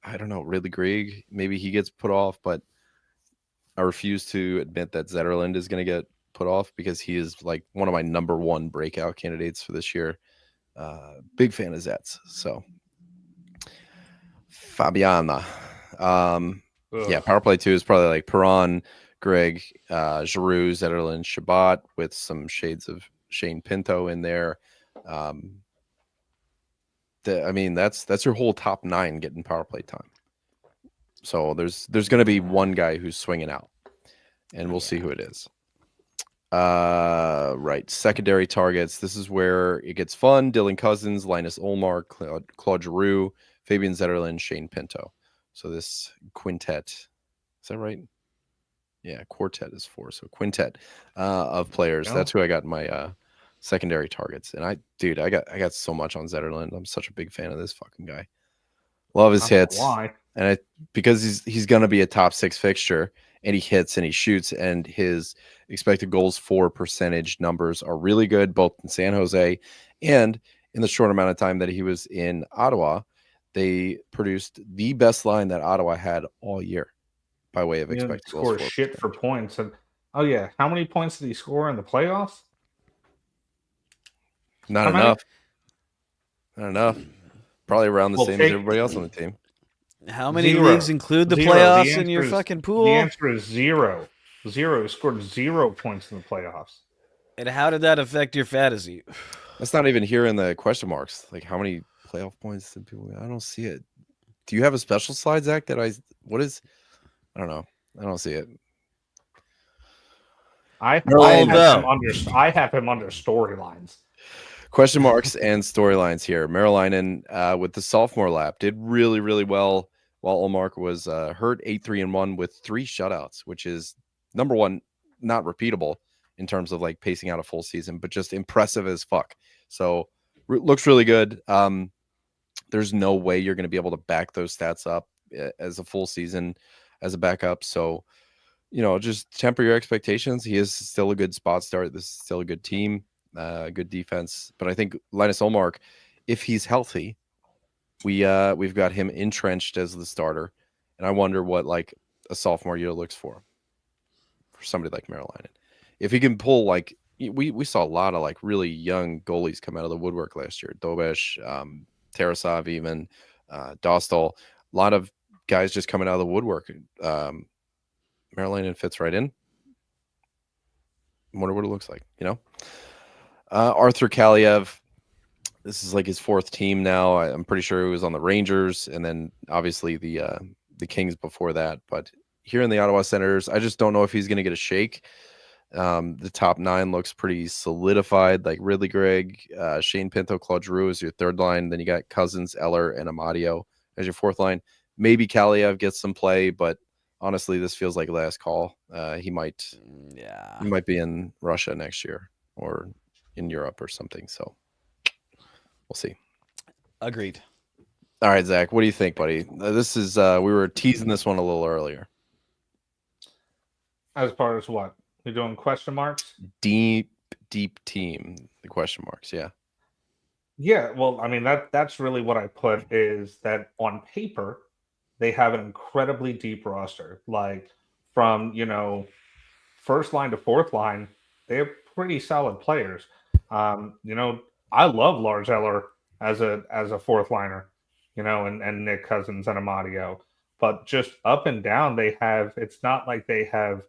S1: I don't know, Ridley Greig, maybe he gets put off, but I refuse to admit that Zetterlund is going to get put off because he is like one of my number 1 breakout candidates for this year. Big fan of Zets. So Fabiana. Power play 2 is probably like Perron, Greg, Giroux, Zetterlund, Chabot with some shades of Shane Pinto in there. That's your whole top 9 getting power play time. So there's going to be one guy who's swinging out, and we'll see who it is. Right. Secondary targets. This is where it gets fun. Dylan Cousins, Linus Ullmark, Claude Giroux, Fabian Zetterlund, Shane Pinto. So this quintet, is that right? Yeah, quartet is 4. So quintet of players. That's who I got in my secondary targets. And I got so much on Zetterlund. I'm such a big fan of this fucking guy. Love his
S2: I don't know
S1: hits.
S2: why?
S1: And because he's going to be a top 6 fixture, and he hits and he shoots, and his expected goals for percentage numbers are really good, both in San Jose and in the short amount of time that he was in Ottawa. They produced the best line that Ottawa had all year by way of
S2: He didn't
S1: expected goals
S2: score
S1: for
S2: shit for
S1: percentage.
S2: points. And how many points did he score in the playoffs?
S1: Not
S2: How many?
S1: enough. Not enough. Probably around the same as everybody else on the team.
S3: How many
S2: Zero.
S3: leagues include the
S2: Zero.
S3: playoffs
S2: The
S3: in your
S2: answer is-
S3: fucking
S2: The
S3: pool?
S2: answer is zero. Zero. He scored 0 points in the playoffs.
S3: And how did that affect your fantasy?
S1: That's not even here in the question marks. Like, how many playoff points did people? I don't see it. Do you have a special slide, Zach? I don't know. I don't see it.
S2: I have him under storylines.
S1: Question marks and storylines here. Merrilainen with the sophomore lap did really, really well while Ullmark was hurt 8-3-1 with 3 shutouts, which is, number one, not repeatable in terms of like pacing out a full season, but just impressive as fuck. So looks really good. There's no way you're going to be able to back those stats up as a full season as a backup. So, just temper your expectations. He is still a good spot start. This is still a good team, good defense. But I think Linus Ullmark, if he's healthy, we've got him entrenched as the starter. And I wonder what like a sophomore year looks for somebody like Merrilainen. If he can pull, like, we saw a lot of like really young goalies come out of the woodwork last year. Dobesh, Tarasov, even Dostal, a lot of guys just coming out of the woodwork. Merrilainen fits right in. I wonder what it looks like, Arthur Kaliev, this is like his 4th team now. I'm pretty sure he was on the Rangers, and then obviously the Kings before that. But here in the Ottawa Senators, I just don't know if he's going to get a shake. The top 9 looks pretty solidified, like Ridley Gregg, Shane Pinto, Claude Giroux is your 3rd line. Then you got Cousins, Eller, and Amadio as your 4th line. Maybe Kaliev gets some play, but honestly, this feels like last call. He might be in Russia next year or in Europe or something. So we'll see.
S3: Agreed.
S1: All right, Zach, what do you think, buddy? This is we were teasing this one a little earlier.
S2: As far as what? You're doing question marks?
S1: Deep team. The question marks, yeah.
S2: Yeah, well, I mean that's really what I put is that on paper they have an incredibly deep roster. Like from, first line to 4th line, they have pretty solid players. I love Lars Eller as a 4th liner, and Nick Cousins and Amadio. But just up and down, it's not like they have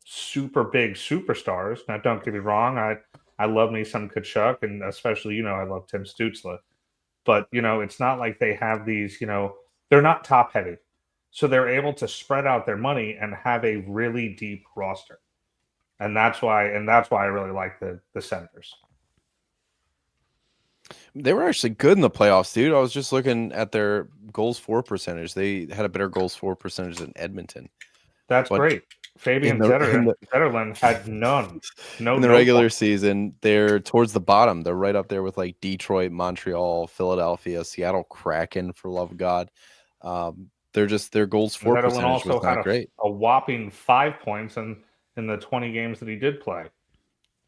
S2: super big superstars. Now, don't get me wrong, I love me some Kachuk, and especially, I love Tim Stützle. But, it's not like they have these, they're not top heavy. So they're able to spread out their money and have a really deep roster. And that's why I really like the Senators.
S1: They were actually good in the playoffs, dude. I was just looking at their goals for percentage. They had a better goals for percentage than Edmonton.
S2: That's great. Fabian Zetterlund had none.
S1: In the regular season, they're towards the bottom. They're right up there with like Detroit, Montreal, Philadelphia, Seattle Kraken, for love of God. Their goals for percentage was not great.
S2: A whopping 5 points in the 20 games that he did play.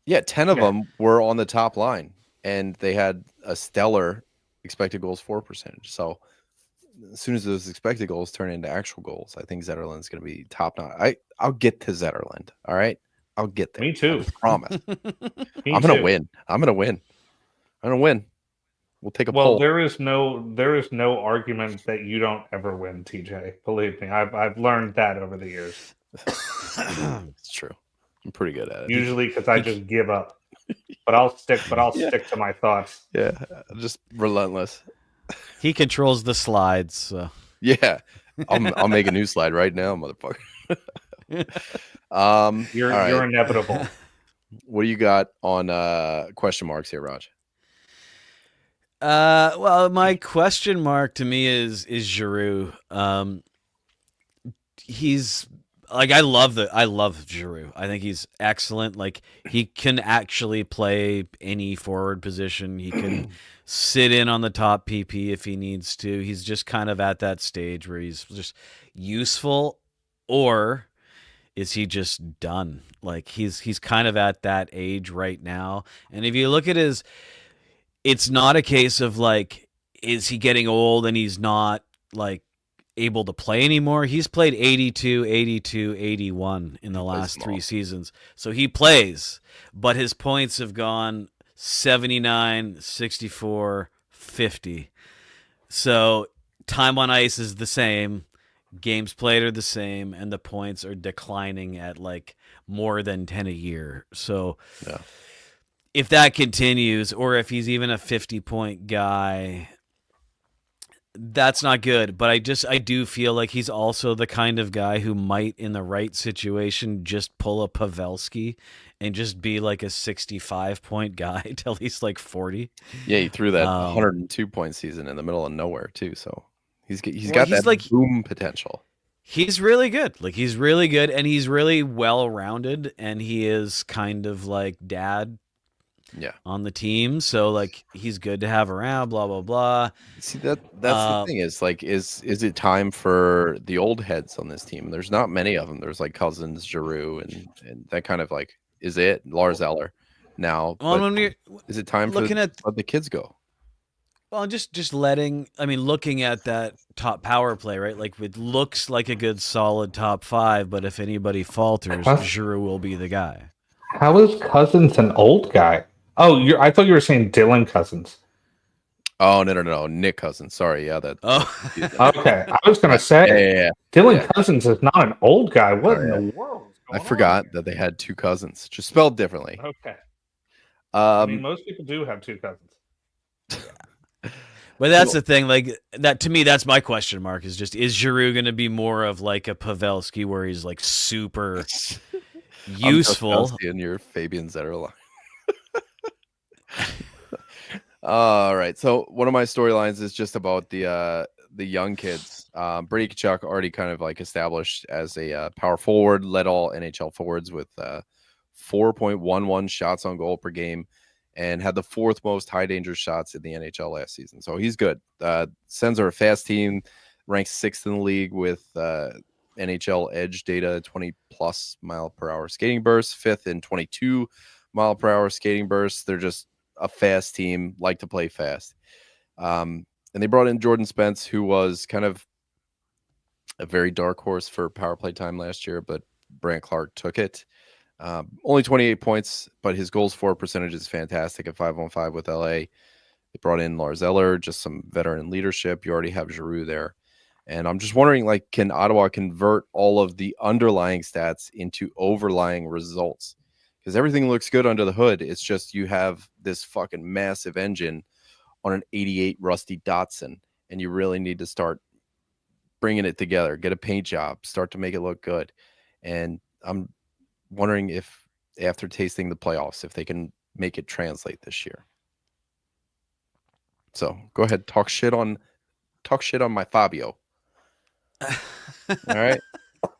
S1: Yeah, 10 of them were on the top line, and they had a stellar expected goals for percentage. So as soon as those expected goals turn into actual goals, I think Zetterlund's going to be top notch. I'll get to Zetterlund. All right, I'll get there.
S2: Me too.
S1: I promise. I'm going to win. I'm going to win. We'll take a poll.
S2: There is no argument that you don't ever win, TJ. Believe me, I've learned that over the years.
S1: It's true. I'm pretty good at it.
S2: Usually because I just give up. But I'll stick to my thoughts.
S1: Yeah, just relentless.
S3: He controls the slides. So.
S1: Yeah, I'll make a new slide right now, motherfucker.
S2: You're inevitable.
S3: What
S1: do you got on question marks here, Raj?
S3: Well, my question mark to me is Giroux. He's like I love Giroux. I think he's excellent. Like he can actually play any forward position. He can sit in on the top PP if he needs to. He's just kind of at that stage where he's just useful, or is he just done? Like he's kind of at that age right now. And if you look at his, it's not a case of like, is he getting old and he's not like able to play anymore? He's played 82, 82, 81 in the last 3 seasons. So he plays, but his points have gone 79, 64, 50. So time on ice is the same. Games played are the same, and the points are declining at like more than 10 a year. So
S1: Yeah.
S3: If that continues, or if he's even a 50-point guy, that's not good. But I do feel like he's also the kind of guy who might, in the right situation, just pull a Pavelski and just be like a 65-point guy till he's like 40.
S1: Yeah, he threw that 102-point season in the middle of nowhere too. So he's got that like, boom potential.
S3: He's really good. Like he's really good, and he's really well-rounded, and he is kind of like dad.
S1: Yeah,
S3: on the team, so like he's good to have around. Blah blah blah.
S1: See that's the thing is like is it time for the old heads on this team? There's not many of them. There's like Cousins, Giroux, and that kind of like is it Lars Eller now.
S3: Well,
S1: is it time for let the kids go?
S3: Well, just looking at that top power play, right? Like it looks like a good solid top 5, but if anybody falters, Giroux will be the guy.
S2: How is Cousins an old guy? Oh, I thought you were saying Dylan Cousins.
S1: Oh no, Nick Cousins. Sorry, yeah, that.
S2: Oh, okay. I was gonna say, Dylan Cousins is not an old guy. What in the world?
S1: I forgot that they had 2 cousins, just spelled differently.
S2: Okay. I mean, most people do have 2 cousins.
S3: But that's the thing. Like that to me, that's my question mark. Is Giroux going to be more of like a Pavelski, where he's like super useful
S1: in your Fabian Zetterline? All right. So one of my storylines is just about the young kids. Brady Tkachuk already kind of like established as a power forward, led all NHL forwards with 4.11 shots on goal per game, and had the 4th most high danger shots in the NHL last season. So he's good. Sens are a fast team, ranked 6th in the league with NHL edge data, 20 plus mile per hour skating bursts, 5th in 22 mile per hour skating bursts. They're just a fast team, like to play fast. And they brought in Jordan Spence, who was kind of a very dark horse for power play time last year, but Brant Clark took it. Only 28 points, but his goals for percentage is fantastic at 5-on-5 with LA. They brought in Lars Eller, just some veteran leadership. You already have Giroux there. And I'm just wondering, like, can Ottawa convert all of the underlying stats into overlying results? Because everything looks good under the hood. It's just you have this fucking massive engine on an 88 Rusty Datsun, and you really need to start bringing it together, get a paint job, start to make it look good. And I'm wondering if, after tasting the playoffs, if they can make it translate this year. So go ahead, talk shit on my Fabio. All right,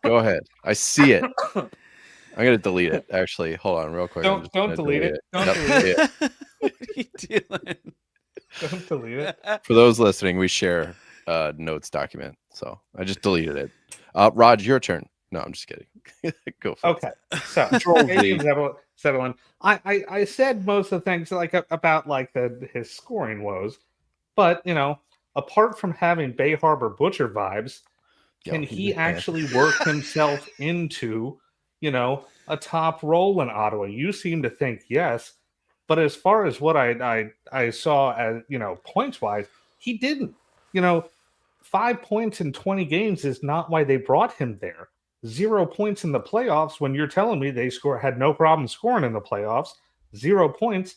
S1: go ahead. I see it. I'm gonna delete it. Actually, hold on, real quick.
S2: Don't delete it. Don't delete it. What are you doing? Don't delete it.
S1: For those listening, we share a notes document, so I just deleted it. Raj, your turn. No, I'm just kidding. Go for it.
S2: Okay, so settling. I said most of the things like about like his scoring woes, but apart from having Bay Harbor Butcher vibes, can he actually work himself into a top role in Ottawa? You seem to think yes, but as far as what I saw as points wise, he didn't. 5 points in 20 games is not why they brought him there. 0 points in the playoffs when you're telling me they had no problem scoring in the playoffs. 0 points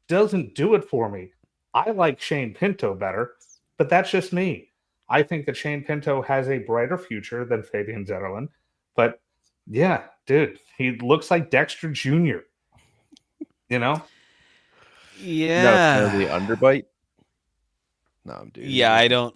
S2: doesn't do it for me. I like Shane Pinto better, but that's just me. I think that Shane Pinto has a brighter future than Fabian Zetterlund. But yeah, dude, he looks like Dexter Jr.
S3: Yeah.
S1: No, the underbite. No, dude.
S3: Yeah, I don't.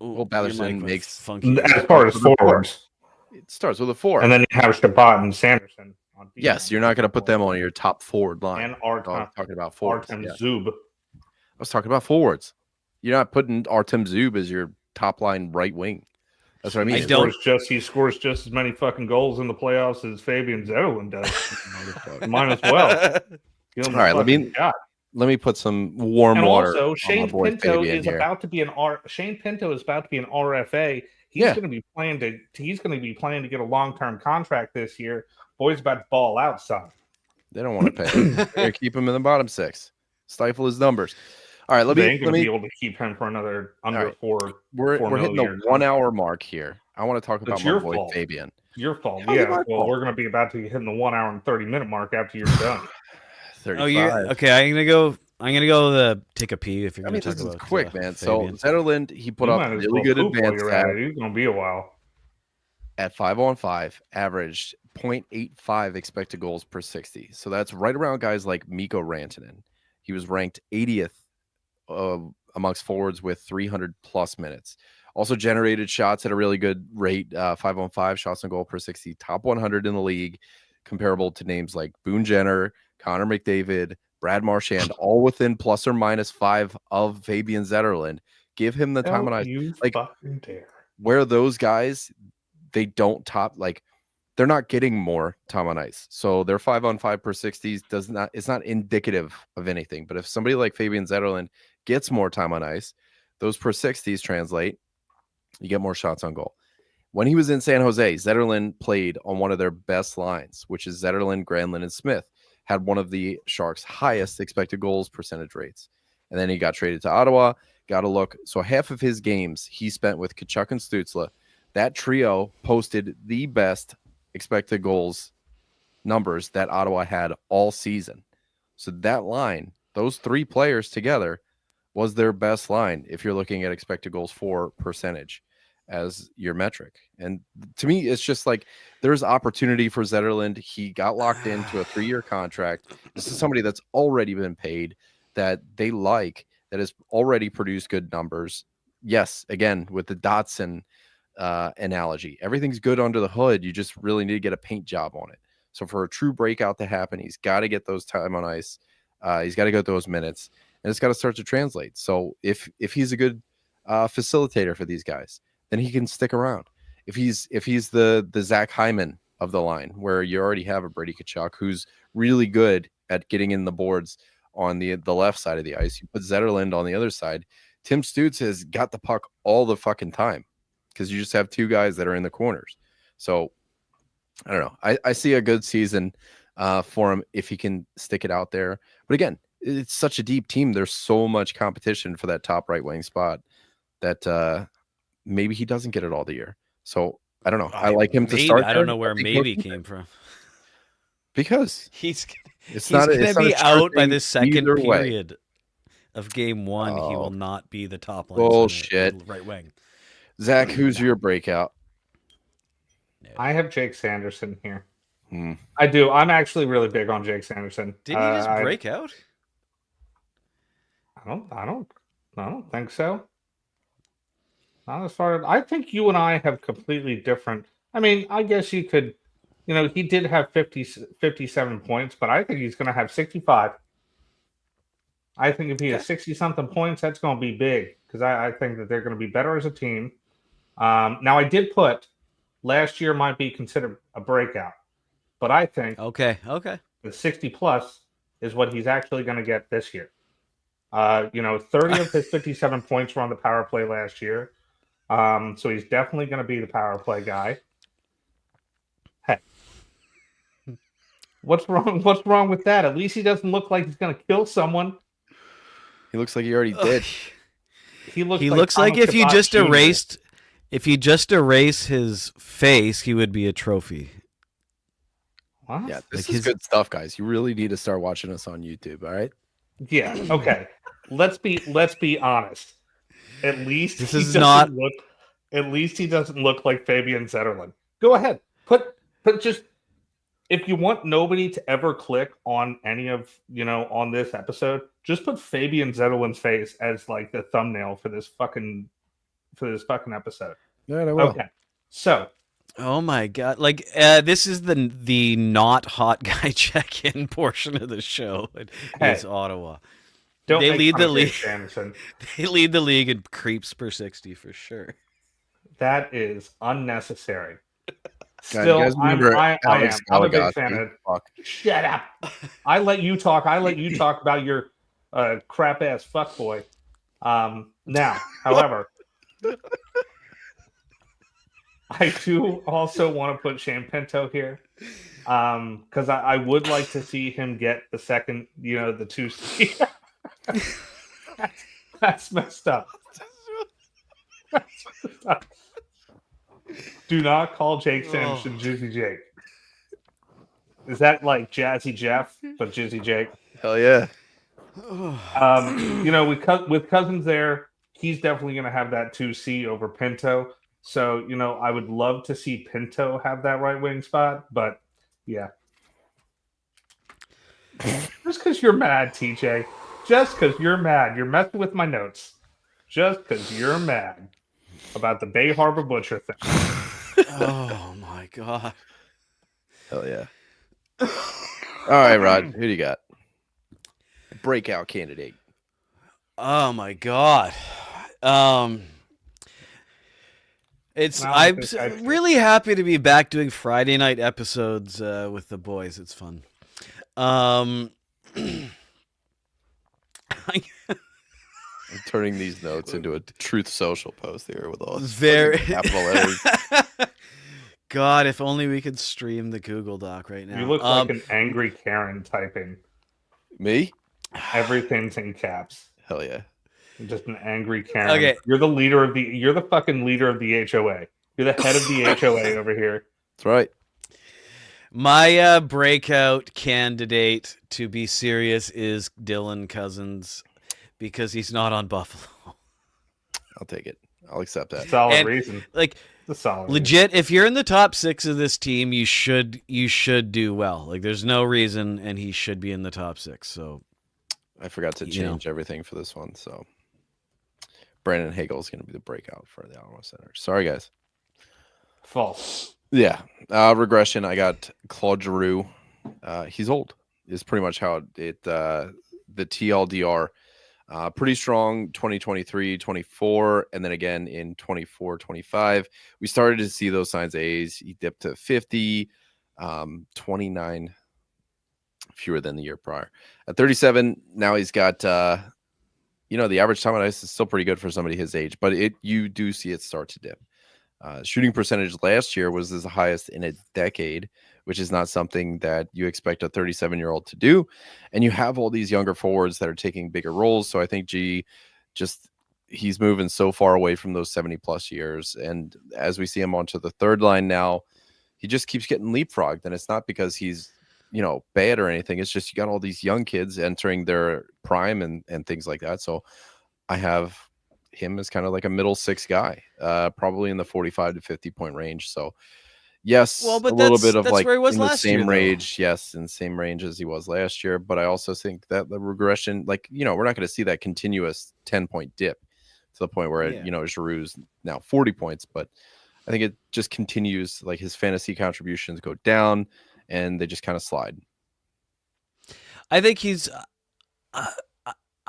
S1: Well, Batherson makes
S3: funky.
S2: As far as forwards,
S1: it starts with a 4.
S2: and then you have Shabbat and Sanderson. On
S1: Yes, you're not going to put them on your top forward line.
S2: And
S1: I'm talking about forwards.
S2: Artem Zub.
S1: I was talking about forwards. You're not putting Artem Zub as your top line right wing. That's what I mean.
S2: He scores just as many fucking goals in the playoffs as Fabian Zetterlund does. Might as well.
S1: All right, let me put some warm water.
S2: Also, Shane Pinto
S1: is
S2: about to be an RFA. He's going to be playing to get a long-term contract this year. Boy's about to ball out, son.
S1: They don't want to pay him. They're going to keep him in the bottom 6. Stifle his numbers. All right, let me
S2: be able to keep him for another under 4.
S1: We're hitting the 1 hour mark here. I want to talk about my boy Fabian.
S2: Your fault. Yeah. Well, we're going to be about to hit the 1 hour and 30-minute mark after you're done.
S1: 35.
S3: Okay. I'm gonna go take a pee if you're gonna talk
S1: this
S3: about
S1: is quick, man.
S3: Fabian.
S1: So Zetterlund, he put up really good advanced stats.
S2: He's gonna be a while.
S1: At 5-on-5, averaged 0.85 expected goals per 60. So that's right around guys like Mikko Rantanen. He was ranked 80th amongst forwards with 300 plus minutes. Also generated shots at a really good rate, 5-on-5 shots on goal per 60, top 100 in the league, comparable to names like Boone Jenner, Connor McDavid, Brad Marchand, all within plus or minus 5 of Fabian Zetterlund. Give him the time on ice. Like, where those guys, they don't top, like, they're not getting more time on ice. So their 5-on-5 per 60s it's not indicative of anything. But if somebody like Fabian Zetterlund gets more time on ice, those per 60s translate, you get more shots on goal. When he was in San Jose, Zetterlund played on one of their best lines, which is Zetterlund, Granlund, and Smith. Had one of the Sharks' highest expected goals percentage rates. And then he got traded to Ottawa, got a look. So half of his games he spent with Tkachuk and Stützle. That trio posted the best expected goals numbers that Ottawa had all season. So that line, those 3 players together, was their best line if you're looking at expected goals for percentage as your metric. And to me, it's just like there's opportunity for Zetterlund. He got locked into a 3-year contract. This is somebody that's already been paid, that they like, that has already produced good numbers. Yes, again, with the Dotson analogy, everything's good under the hood. You just really need to get a paint job on it. So for a true breakout to happen, he's got to get those time on ice. He's got to get those minutes, and it's got to start to translate. So if he's a good facilitator for these guys, then he can stick around. If he's the Zach Hyman of the line, where you already have a Brady Tkachuk who's really good at getting in the boards on the left side of the ice, you put Zetterlund on the other side. Tim Stütz has got the puck all the fucking time because you just have 2 guys that are in the corners. So I don't know. I see a good season for him if he can stick it out there. But again, it's such a deep team. There's so much competition for that top right wing spot that maybe he doesn't get it all the year. So I don't know. I like him to start.
S3: I don't know where maybe came from.
S1: Because
S3: he's going to be out by the second period of game 1. He will not be the top line.
S1: Bullshit.
S3: Right wing.
S1: Zach, who's your breakout?
S2: I have Jake Sanderson here. I do. I'm actually really big on Jake Sanderson.
S3: Did he just break out?
S2: I don't think so. Not as far as I think you and I have completely different. I mean, I guess you could, he did have 57 points, but I think he's going to have 65. I think if he has 60-something points, that's going to be big because I think that they're going to be better as a team. Now, I did put last year might be considered a breakout, but I think
S3: okay,
S2: the 60+ is what he's actually going to get this year. 30 of his 57 points were on the power play last year. So he's definitely going to be the power play guy. Hey, what's wrong? What's wrong with that? At least he doesn't look like he's going to kill someone.
S1: He looks like he already did.
S2: He
S3: looks like if you just erase his face, he would be a trophy.
S2: What?
S1: Yeah, this is good stuff, guys. You really need to start watching us on YouTube. All right.
S2: Yeah. Okay. Let's be honest. At least
S3: this is not.
S2: At least he doesn't look like Fabian Zetterlund. Go ahead. Put just if you want nobody to ever click on any of on this episode, just put Fabian Zetterlund's face as like the thumbnail for for this fucking episode.
S1: Yeah, I will.
S2: Okay, so
S3: Oh my god! Like this is the not hot guy check-in portion of the show. It's Ottawa.
S2: don't
S3: They
S2: make
S3: lead
S2: fun
S3: the
S2: of
S3: league.
S2: Jake Sanderson.
S3: They lead the league in creeps per 60 for sure.
S2: That is unnecessary.
S1: God, you guys remember
S2: I
S1: Alex
S2: am. I'm a big
S1: Galagosky?
S2: fan of.
S1: Fuck.
S2: Shut up. I let you talk. I let you talk about your crap ass fuckboy. Now, however, I do also want to put Shane Pinto here because I would like to see him get the second, the 2C. That's messed up. That's messed up. Do not call Jake Sanderson Jizzy Jake. Is that like Jazzy Jeff, but Jizzy Jake?
S1: Hell yeah.
S2: With Cousins there, he's definitely going to have that 2C over Pinto. So, I would love to see Pinto have that right wing spot, but yeah. Just because you're mad, TJ. Just because you're mad. You're messing with my notes. Just because you're mad about the Bay Harbor Butcher thing.
S3: Oh my god.
S1: Hell yeah. All right, Rod. Who do you got? Breakout candidate.
S3: Oh my god. I'm really happy to be back doing Friday night episodes with the boys. It's fun.
S1: I'm turning these notes into a Truth Social post here with all
S3: very
S1: capital letters.
S3: God, if only we could stream the Google Doc right now.
S2: You look like an angry Karen typing.
S1: Me?
S2: Everything's in caps.
S1: Hell yeah.
S2: Just an angry Karen.
S3: Okay.
S2: You're the fucking leader of the HOA. You're the head of the HOA over here.
S1: That's right.
S3: My breakout candidate, to be serious, is Dylan Cousins because he's not on Buffalo.
S1: I'll take it. I'll accept that.
S2: Solid reason.
S3: Like, legit, if you're in the top 6 of this team, you should do well. Like, there's no reason, and he should be in the top 6. So
S1: I forgot to change everything for this one. So Brandon Hagel is going to be the breakout for the Ottawa Center. Sorry, guys.
S2: False.
S1: Yeah. Regression. I got Claude Giroux. He's old. Is pretty much how the TLDR. Pretty strong 2023, 24, and then again in 24, 25. We started to see those signs of A's. He dipped to 50, 29 fewer than the year prior. At 37, now he's got, the average time on ice is still pretty good for somebody his age, but you do see it start to dip. Shooting percentage last year was the highest in a decade, which is not something that you expect a 37-year-old to do. And you have all these younger forwards that are taking bigger roles. So I think he's moving so far away from those 70-plus years. And as we see him onto the third line now, he just keeps getting leapfrogged. And it's not because he's, bad or anything. It's just you got all these young kids entering their prime and things like that. So I have him as kind of like a middle 6 guy, probably in the 45 to 50 point range. So yes,
S3: but
S1: a little bit of
S3: that's
S1: like
S3: where he was
S1: in the
S3: last
S1: same
S3: year,
S1: range. Yes, in the same range as he was last year. But I also think that the regression, we're not going to see that continuous 10-point dip to the point where Giroux's now 40 points. But I think it just continues, like his fantasy contributions go down and they just kind of slide.
S3: I think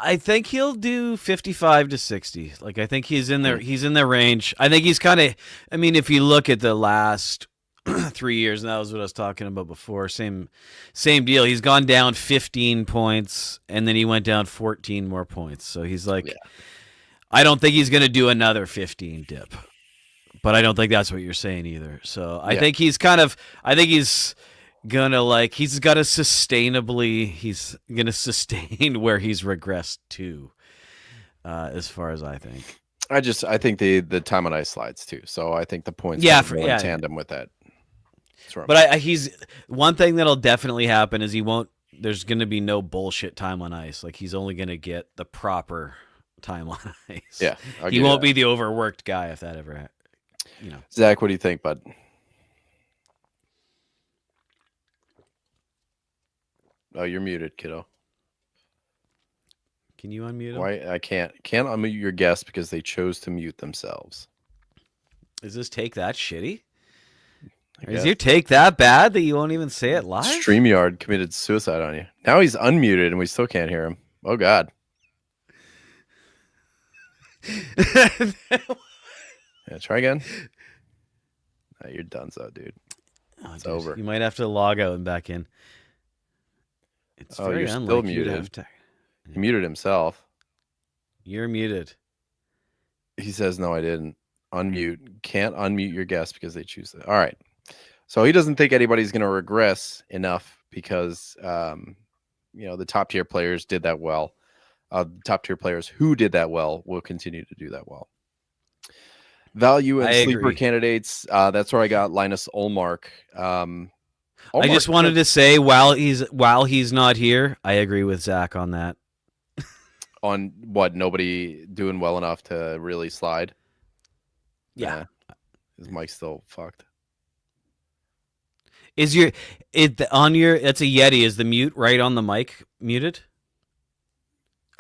S3: I think he'll do 55 to 60. Like, I think he's in there. He's in their range. I think he's kind of, if you look at the last 3 years, and that was what I was talking about before, same deal. He's gone down 15 points, and then he went down 14 more points. So he's like, I don't think he's going to do another 15 dip. But I don't think that's what you're saying either. So I think he's gonna he's gonna sustain where he's regressed to, as far as I think.
S1: I think the time on ice slides too. So I think the points in tandem with that.
S3: But he's one thing that'll definitely happen is there's gonna be no bullshit time on ice. Like, he's only gonna get the proper time on ice.
S1: Yeah,
S3: he won't be the overworked guy if that ever happens.
S1: Zach, what do you think, bud? Oh, you're muted, kiddo.
S3: Can you unmute him?
S1: Why I can't unmute your guest because they chose to mute themselves.
S3: Is this take that shitty?
S1: I
S3: Is
S1: guess.
S3: your take that bad that you won't even say it live?
S1: StreamYard committed suicide on you. Now he's unmuted and we still can't hear him. Oh God. Yeah, try again. No, you're done, so dude.
S3: Oh,
S1: It's
S3: dude,
S1: over.
S3: You might have to log out and back in. It's very
S1: you're still
S3: unlike you to
S1: muted.
S3: have to.
S1: He muted himself.
S3: You're muted.
S1: He says, no, I didn't. Unmute. Can't unmute your guest because they choose it. All right. So he doesn't think anybody's going to regress enough because, the top tier players did that well. The top tier players who did that well will continue to do that well. Value and
S3: I
S1: sleeper
S3: agree.
S1: candidates. That's where I got Linus Ullmark.
S3: I just wanted to say while he's not here, I agree with Zach on that.
S1: On what? Nobody doing well enough to really slide?
S3: Yeah.
S1: His mic's still fucked.
S3: Is your on your? It's a Yeti. Is the mute right on the mic muted?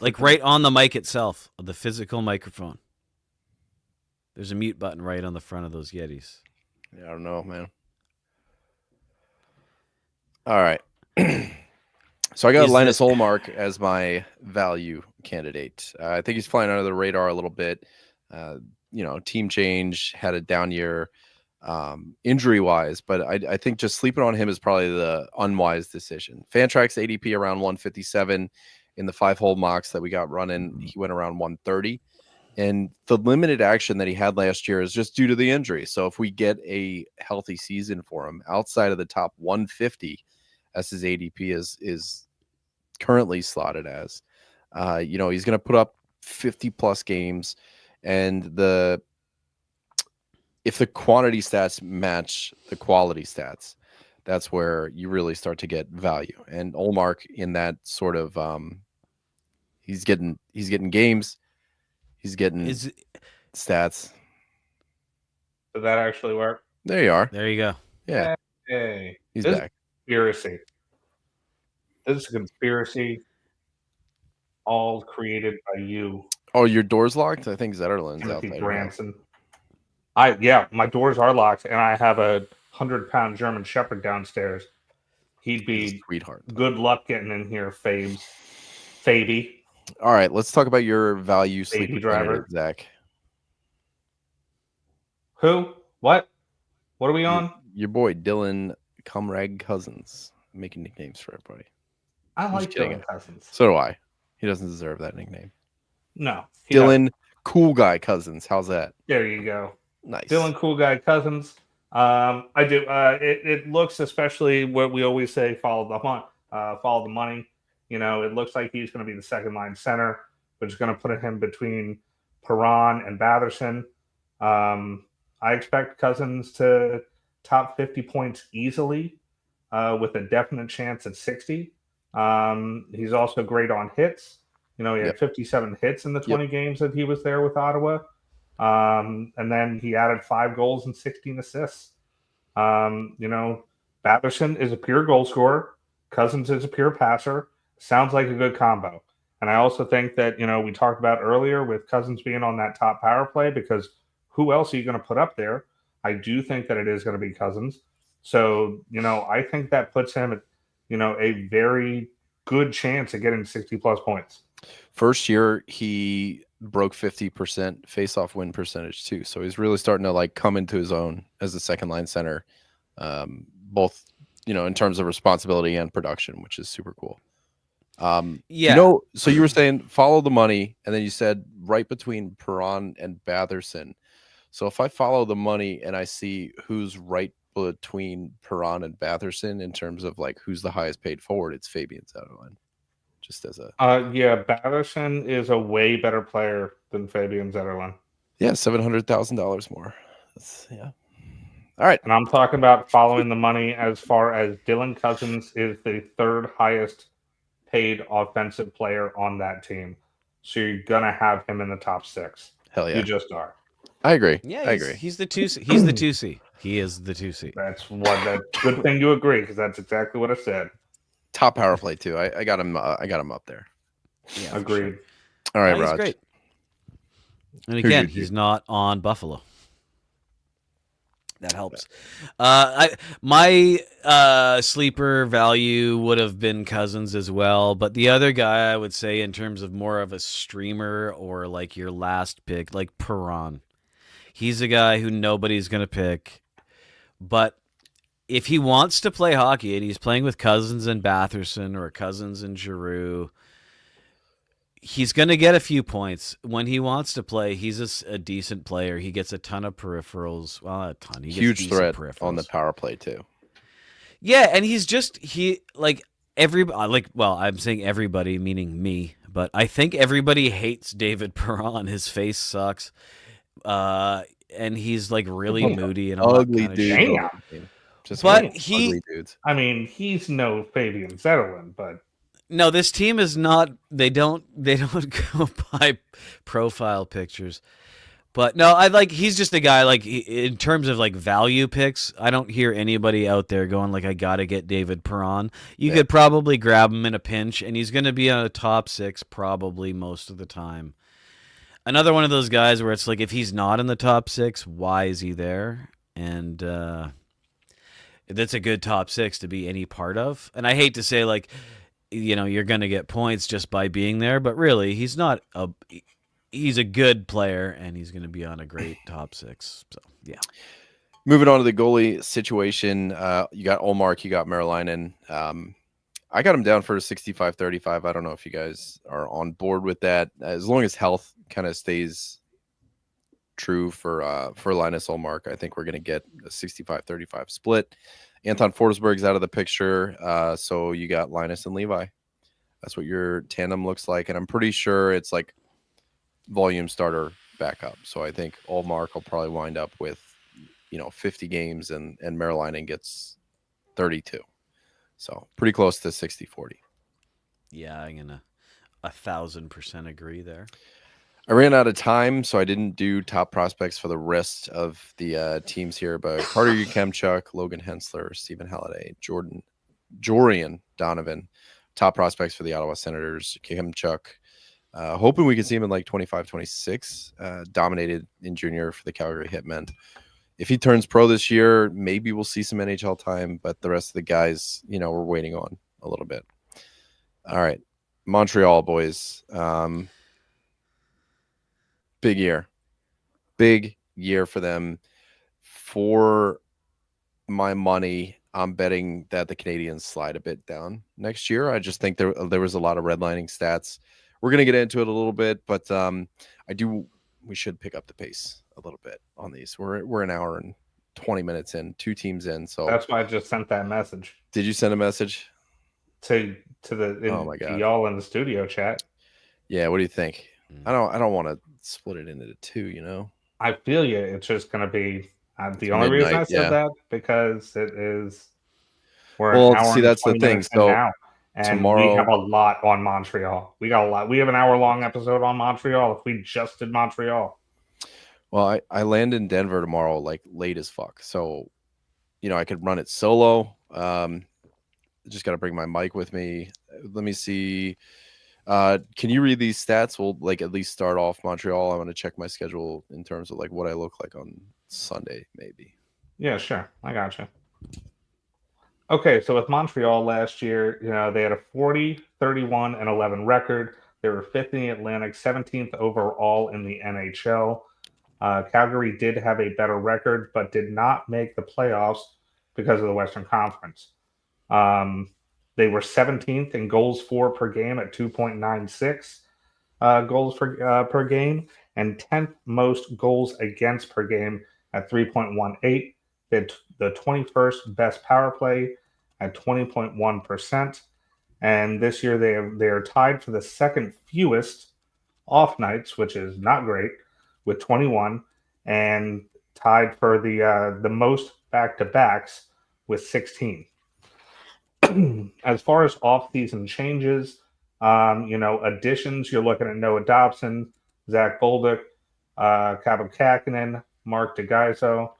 S3: Like right on the mic itself, the physical microphone. There's a mute button right on the front of those Yetis.
S1: Yeah, I don't know, man. All right. So I got Linus Ullmark as my value candidate. I think he's flying under the radar a little bit. Team change, had a down year injury-wise, but I think just sleeping on him is probably the unwise decision. Fantrax ADP around 157. In the 5-hole mocks that we got running, he went around 130. And the limited action that he had last year is just due to the injury. So if we get a healthy season for him outside of the top 150, as his ADP is currently slotted as, he's going to put up 50 plus games, and if the quantity stats match the quality stats, that's where you really start to get value. And Ullmark in that sort of he's getting games, he's getting stats.
S2: Did that actually work?
S1: There you are.
S3: There you go.
S1: Yeah.
S2: Hey,
S1: He's back.
S2: Conspiracy. This is a conspiracy all created by you.
S1: Oh, your door's locked? I think Zetterlund's out
S2: Timothy
S1: there.
S2: Branson. My doors are locked, and I have a 100-pound German Shepherd downstairs. He'd be
S1: sweetheart.
S2: Good luck getting in here, Faby.
S1: All right, let's talk about your value
S2: Baby
S1: sleeper
S2: driver.
S1: candidate, Zach.
S2: Who? What? What are we on?
S1: Your boy Dylan Comrade Cousins. I'm making nicknames for everybody.
S2: I like
S1: just kidding.
S2: Dylan Cousins.
S1: So do I. He doesn't deserve that nickname.
S2: No.
S1: Dylan Cool Guy Cousins. How's that?
S2: There you go.
S1: Nice.
S2: Dylan Cool Guy Cousins. I do. It looks, especially what we always say, follow the money. It looks like he's going to be the second line center, which is going to put him between Perron and Batherson. I expect Cousins to top 50 points easily, with a definite chance at 60. He's also great on hits. He had 57 hits in the 20 games that he was there with Ottawa. And then he added 5 goals and 16 assists. Batherson is a pure goal scorer. Cousins is a pure passer. Sounds like a good combo. And I also think that, we talked about earlier with Cousins being on that top power play, because who else are you going to put up there? I do think that it is going to be Cousins. So, I think that puts him at, a very good chance of getting 60-plus points.
S1: First year, he broke 50% face-off win percentage, too. So he's really starting to, come into his own as a second-line center, both, in terms of responsibility and production, which is super cool. So you were saying follow the money, and then you said right between Perron and Batherson. So if I follow the money and I see who's right between Perron and Batherson in terms of who's the highest paid forward, it's Fabian Zetterlund. Just as a
S2: Batherson is a way better player than Fabian Zetterlund.
S1: Yeah, $700,000 more. All right,
S2: and I'm talking about following the money as far as Dylan Cousins is the third highest paid offensive player on that team. So you're gonna have him in the top 6.
S1: Hell yeah,
S2: you just are.
S1: I agree.
S3: Yeah,
S1: I agree.
S3: He's the 2C. He's the 2C. He is the 2C.
S2: That's good thing you agree, because that's exactly what I said.
S1: Top power play too. I got him. I got him up there.
S2: Yeah, agreed.
S3: Sure.
S1: All right,
S3: He's
S1: Raj.
S3: great. And
S1: Who'd
S3: again,
S1: you do?
S3: he's not on Buffalo. That helps. My sleeper value would have been Cousins as well, but the other guy I would say in terms of more of a streamer or like your last pick, like Perron. He's a guy who nobody's gonna pick, but if he wants to play hockey and he's playing with Cousins and Batherson or Cousins and Giroux, he's going to get a few points. When he wants to play, he's a decent player. He gets a ton of peripherals. Well, not a ton. He
S1: Huge
S3: gets
S1: threat
S3: peripherals
S1: on the power play too.
S3: Yeah, and I'm saying everybody, meaning me, but I think everybody hates David Perron. His face sucks. And he's like really moody and all that
S1: Ugly
S3: kind of
S1: dudes.
S3: shit.
S2: Damn.
S1: on the team. Just
S3: But
S1: ugly dudes.
S2: I mean, he's no Fabian Zetterlund, but
S3: No, this team is not. They don't go by profile pictures. But no, he's just a guy in terms of like value picks. I don't hear anybody out there going like I gotta get David Perron. You could probably grab him in a pinch, and he's gonna be on a top 6 probably most of the time. Another one of those guys where it's like if he's not in the top 6, why is he there? And that's a good top 6 to be any part of. And I hate to say you're going to get points just by being there, but really he's a good player and he's going to be on a great top 6. So, yeah.
S1: Moving on to the goalie situation, you got Olmark, you got Marilainen. I got him down for 65-35. I don't know if you guys are on board with that. As long as health kind of stays true for Linus Olmark, I think we're going to get a 65-35 split. Anton Forsberg's out of the picture, so you got Linus and Levi. That's what your tandem looks like, and I'm pretty sure it's like volume starter backup. So I think Olmark will probably wind up with 50 games, and Marilainen gets 32. So pretty close to 60-40.
S3: Yeah, I'm gonna 1,000% agree there.
S1: I ran out of time, so I didn't do top prospects for the rest of the teams here. But Carter Yukemchuk, Logan Hensler, Stephen Halliday, Jorian Donovan, top prospects for the Ottawa Senators. Yukemchuk, hoping we can see him in like 25-26. Dominated in junior for the Calgary Hitmen. If he turns pro this year, maybe we'll see some NHL time. But the rest of the guys, we're waiting on a little bit. All right, Montreal boys. Big year for them. For my money, I'm betting that the Canadiens slide a bit down next year. I just think there was a lot of redlining stats. We're gonna get into it a little bit, but we should pick up the pace a little bit on these. We're an hour and 20 minutes in, 2 teams in. So
S2: that's why I just sent that message.
S1: Did you send a message
S2: to y'all in the studio chat?
S1: Yeah, what do you think? I don't want to split it into 2,
S2: I feel you. It's just going to be the only reason I said that because it is.
S1: That's the thing. So
S2: now, and tomorrow we have a lot on Montreal. We got a lot. We have an hour-long episode on Montreal. If we just did Montreal.
S1: Well, I land in Denver tomorrow, like late as fuck. So, I could run it solo. Just got to bring my mic with me. Let me see. Can you read these stats? We'll at least start off Montreal. I want to check my schedule in terms of what I look like on Sunday, maybe.
S2: Yeah, sure. I got you. Okay, so with Montreal last year, they had a 40-31-11 record. They were 5th in the Atlantic, 17th overall in the NHL. Calgary did have a better record, but did not make the playoffs because of the Western Conference. They were 17th in goals for per game at 2.96 goals per game, and 10th most goals against per game at 3.18. They had the 21st best power play at 20.1%. And this year they are tied for the second fewest off nights, which is not great, with 21, and tied for the most back-to-backs with 16. As far as off-season changes, additions, you're looking at Noah Dobson, Zach Bolduc, Kaapo Kähkönen, Mark DeGaiso,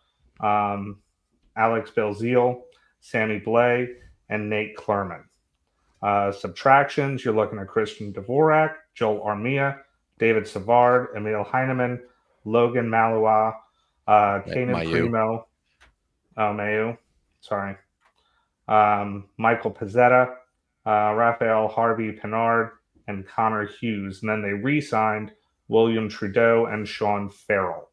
S2: Alex Belzile, Sammy Blais, and Nate Klerman. Subtractions, you're looking at Christian Dvorak, Joel Armia, David Savard, Emil Heineman, Logan Malua, Kanan
S1: Mayu.
S2: Primo, Mayu, sorry, Michael Pizzetta, Raphael Harvey Pinard, and Connor Hughes. And then they re-signed William Trudeau and Sean Farrell.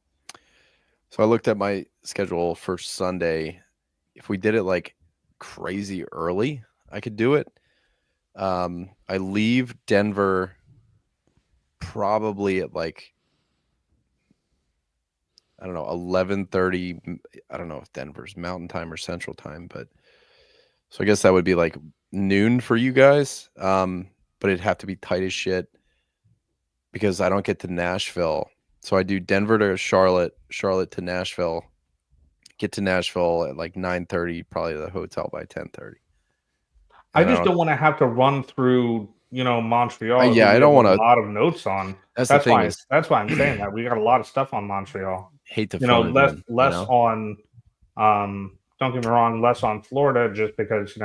S1: So I looked at my schedule for Sunday. If we did it like crazy early, I could do it. I leave Denver probably at like, I don't know, 11:30. I don't know if Denver's Mountain Time or Central Time, but so I guess that would be like noon for you guys. But it'd have to be tight as shit because I don't get to Nashville. So I do Denver to Charlotte, Charlotte to Nashville, get to Nashville at like 9:30, probably to the hotel by 10:30.
S2: I just don't want to have to run through, Montreal.
S1: Yeah, I don't want
S2: a lot of notes on.
S1: That's
S2: why I'm saying that we got a lot of stuff on Montreal.
S1: Hate to
S2: less on. Don't get me wrong, less on Florida just because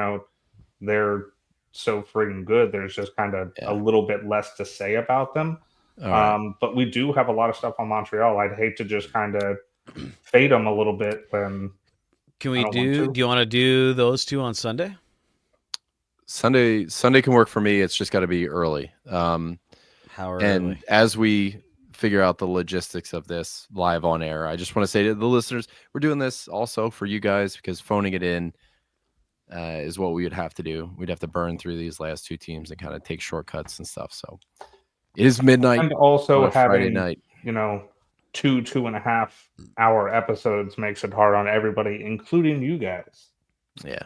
S2: they're so freaking good. There's just kind of a little bit less to say about them. Right. But we do have a lot of stuff on Montreal. I'd hate to just kind of fade them a little bit when.
S3: Can we do you want to do those two on Sunday?
S1: Sunday can work for me. It's just got to be early.
S3: How early?
S1: And as we figure out the logistics of this live on air, I just want to say to the listeners, we're doing this also for you guys because phoning it in is what we would have to do. We'd have to burn through these last two teams and kind of take shortcuts and stuff. So it is midnight.
S2: And also
S1: Friday night.
S2: 2.5 hour episodes makes it hard on everybody, including you guys.
S1: Yeah.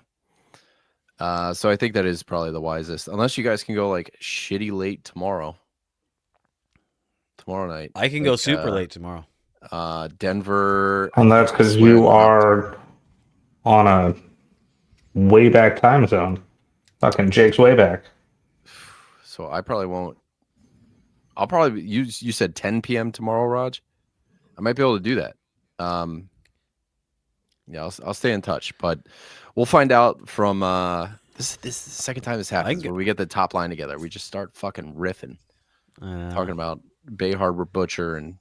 S1: So I think that is probably the wisest, unless you guys can go like shitty late tomorrow night.
S3: I can go super late tomorrow.
S1: Denver.
S2: And that's because you are on a way back time zone. Fucking Jake's way back.
S1: So I probably won't. I'll probably you said 10 p.m. tomorrow, Raj. I might be able to do that. Yeah, I'll stay in touch, but we'll find out from this is the second time this happens when we get the top line together. We just start fucking riffing, talking about Bay Harbor Butcher and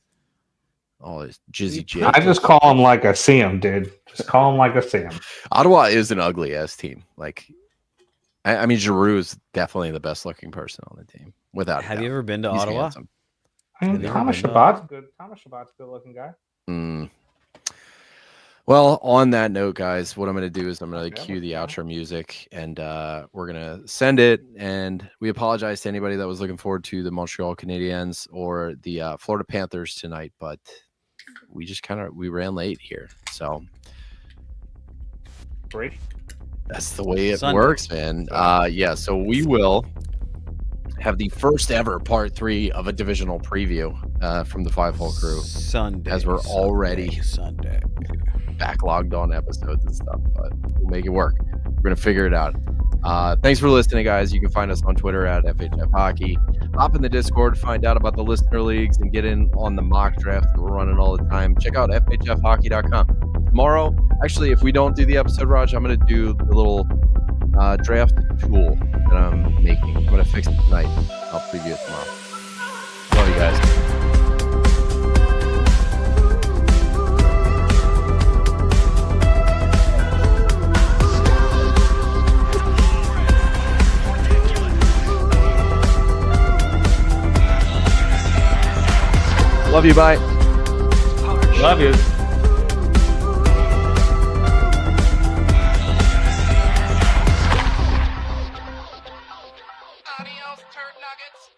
S1: all this Jizzy J.
S2: I just call him like I see him, dude. Just call him like I see him.
S1: Ottawa is an ugly ass team. Like, I mean, Giroux is definitely the best looking person on the team. Without
S3: have you ever been to Ottawa?
S1: Handsome.
S2: I mean, Thomas Chabot's good. Thomas Chabot's a good looking guy.
S1: Well, on that note, guys, what I'm going to do is I'm going to cue the outro music, and we're going to send it. And we apologize to anybody that was looking forward to the Montreal Canadiens or the Florida Panthers tonight, but we just we ran late here. So
S2: great.
S1: That's the way it works, man. Yeah, so we will have the first ever part 3 of a divisional preview from the Five Hole Crew
S3: Sunday,
S1: as we're already backlogged on episodes and stuff, but we'll make it work. We're gonna figure it out. Thanks for listening, guys. You can find us on Twitter at FHF Hockey. Hop in the Discord, find out about the listener leagues, and get in on the mock draft that we're running all the time. Check out FHFhockey.com. Tomorrow, actually, if we don't do the episode, Raj, I'm gonna do the little draft tool that I'm making. I'm gonna fix it tonight. I'll preview it tomorrow. Love you guys. Love you, bye.
S2: Love you.
S4: Adios, turd nuggets.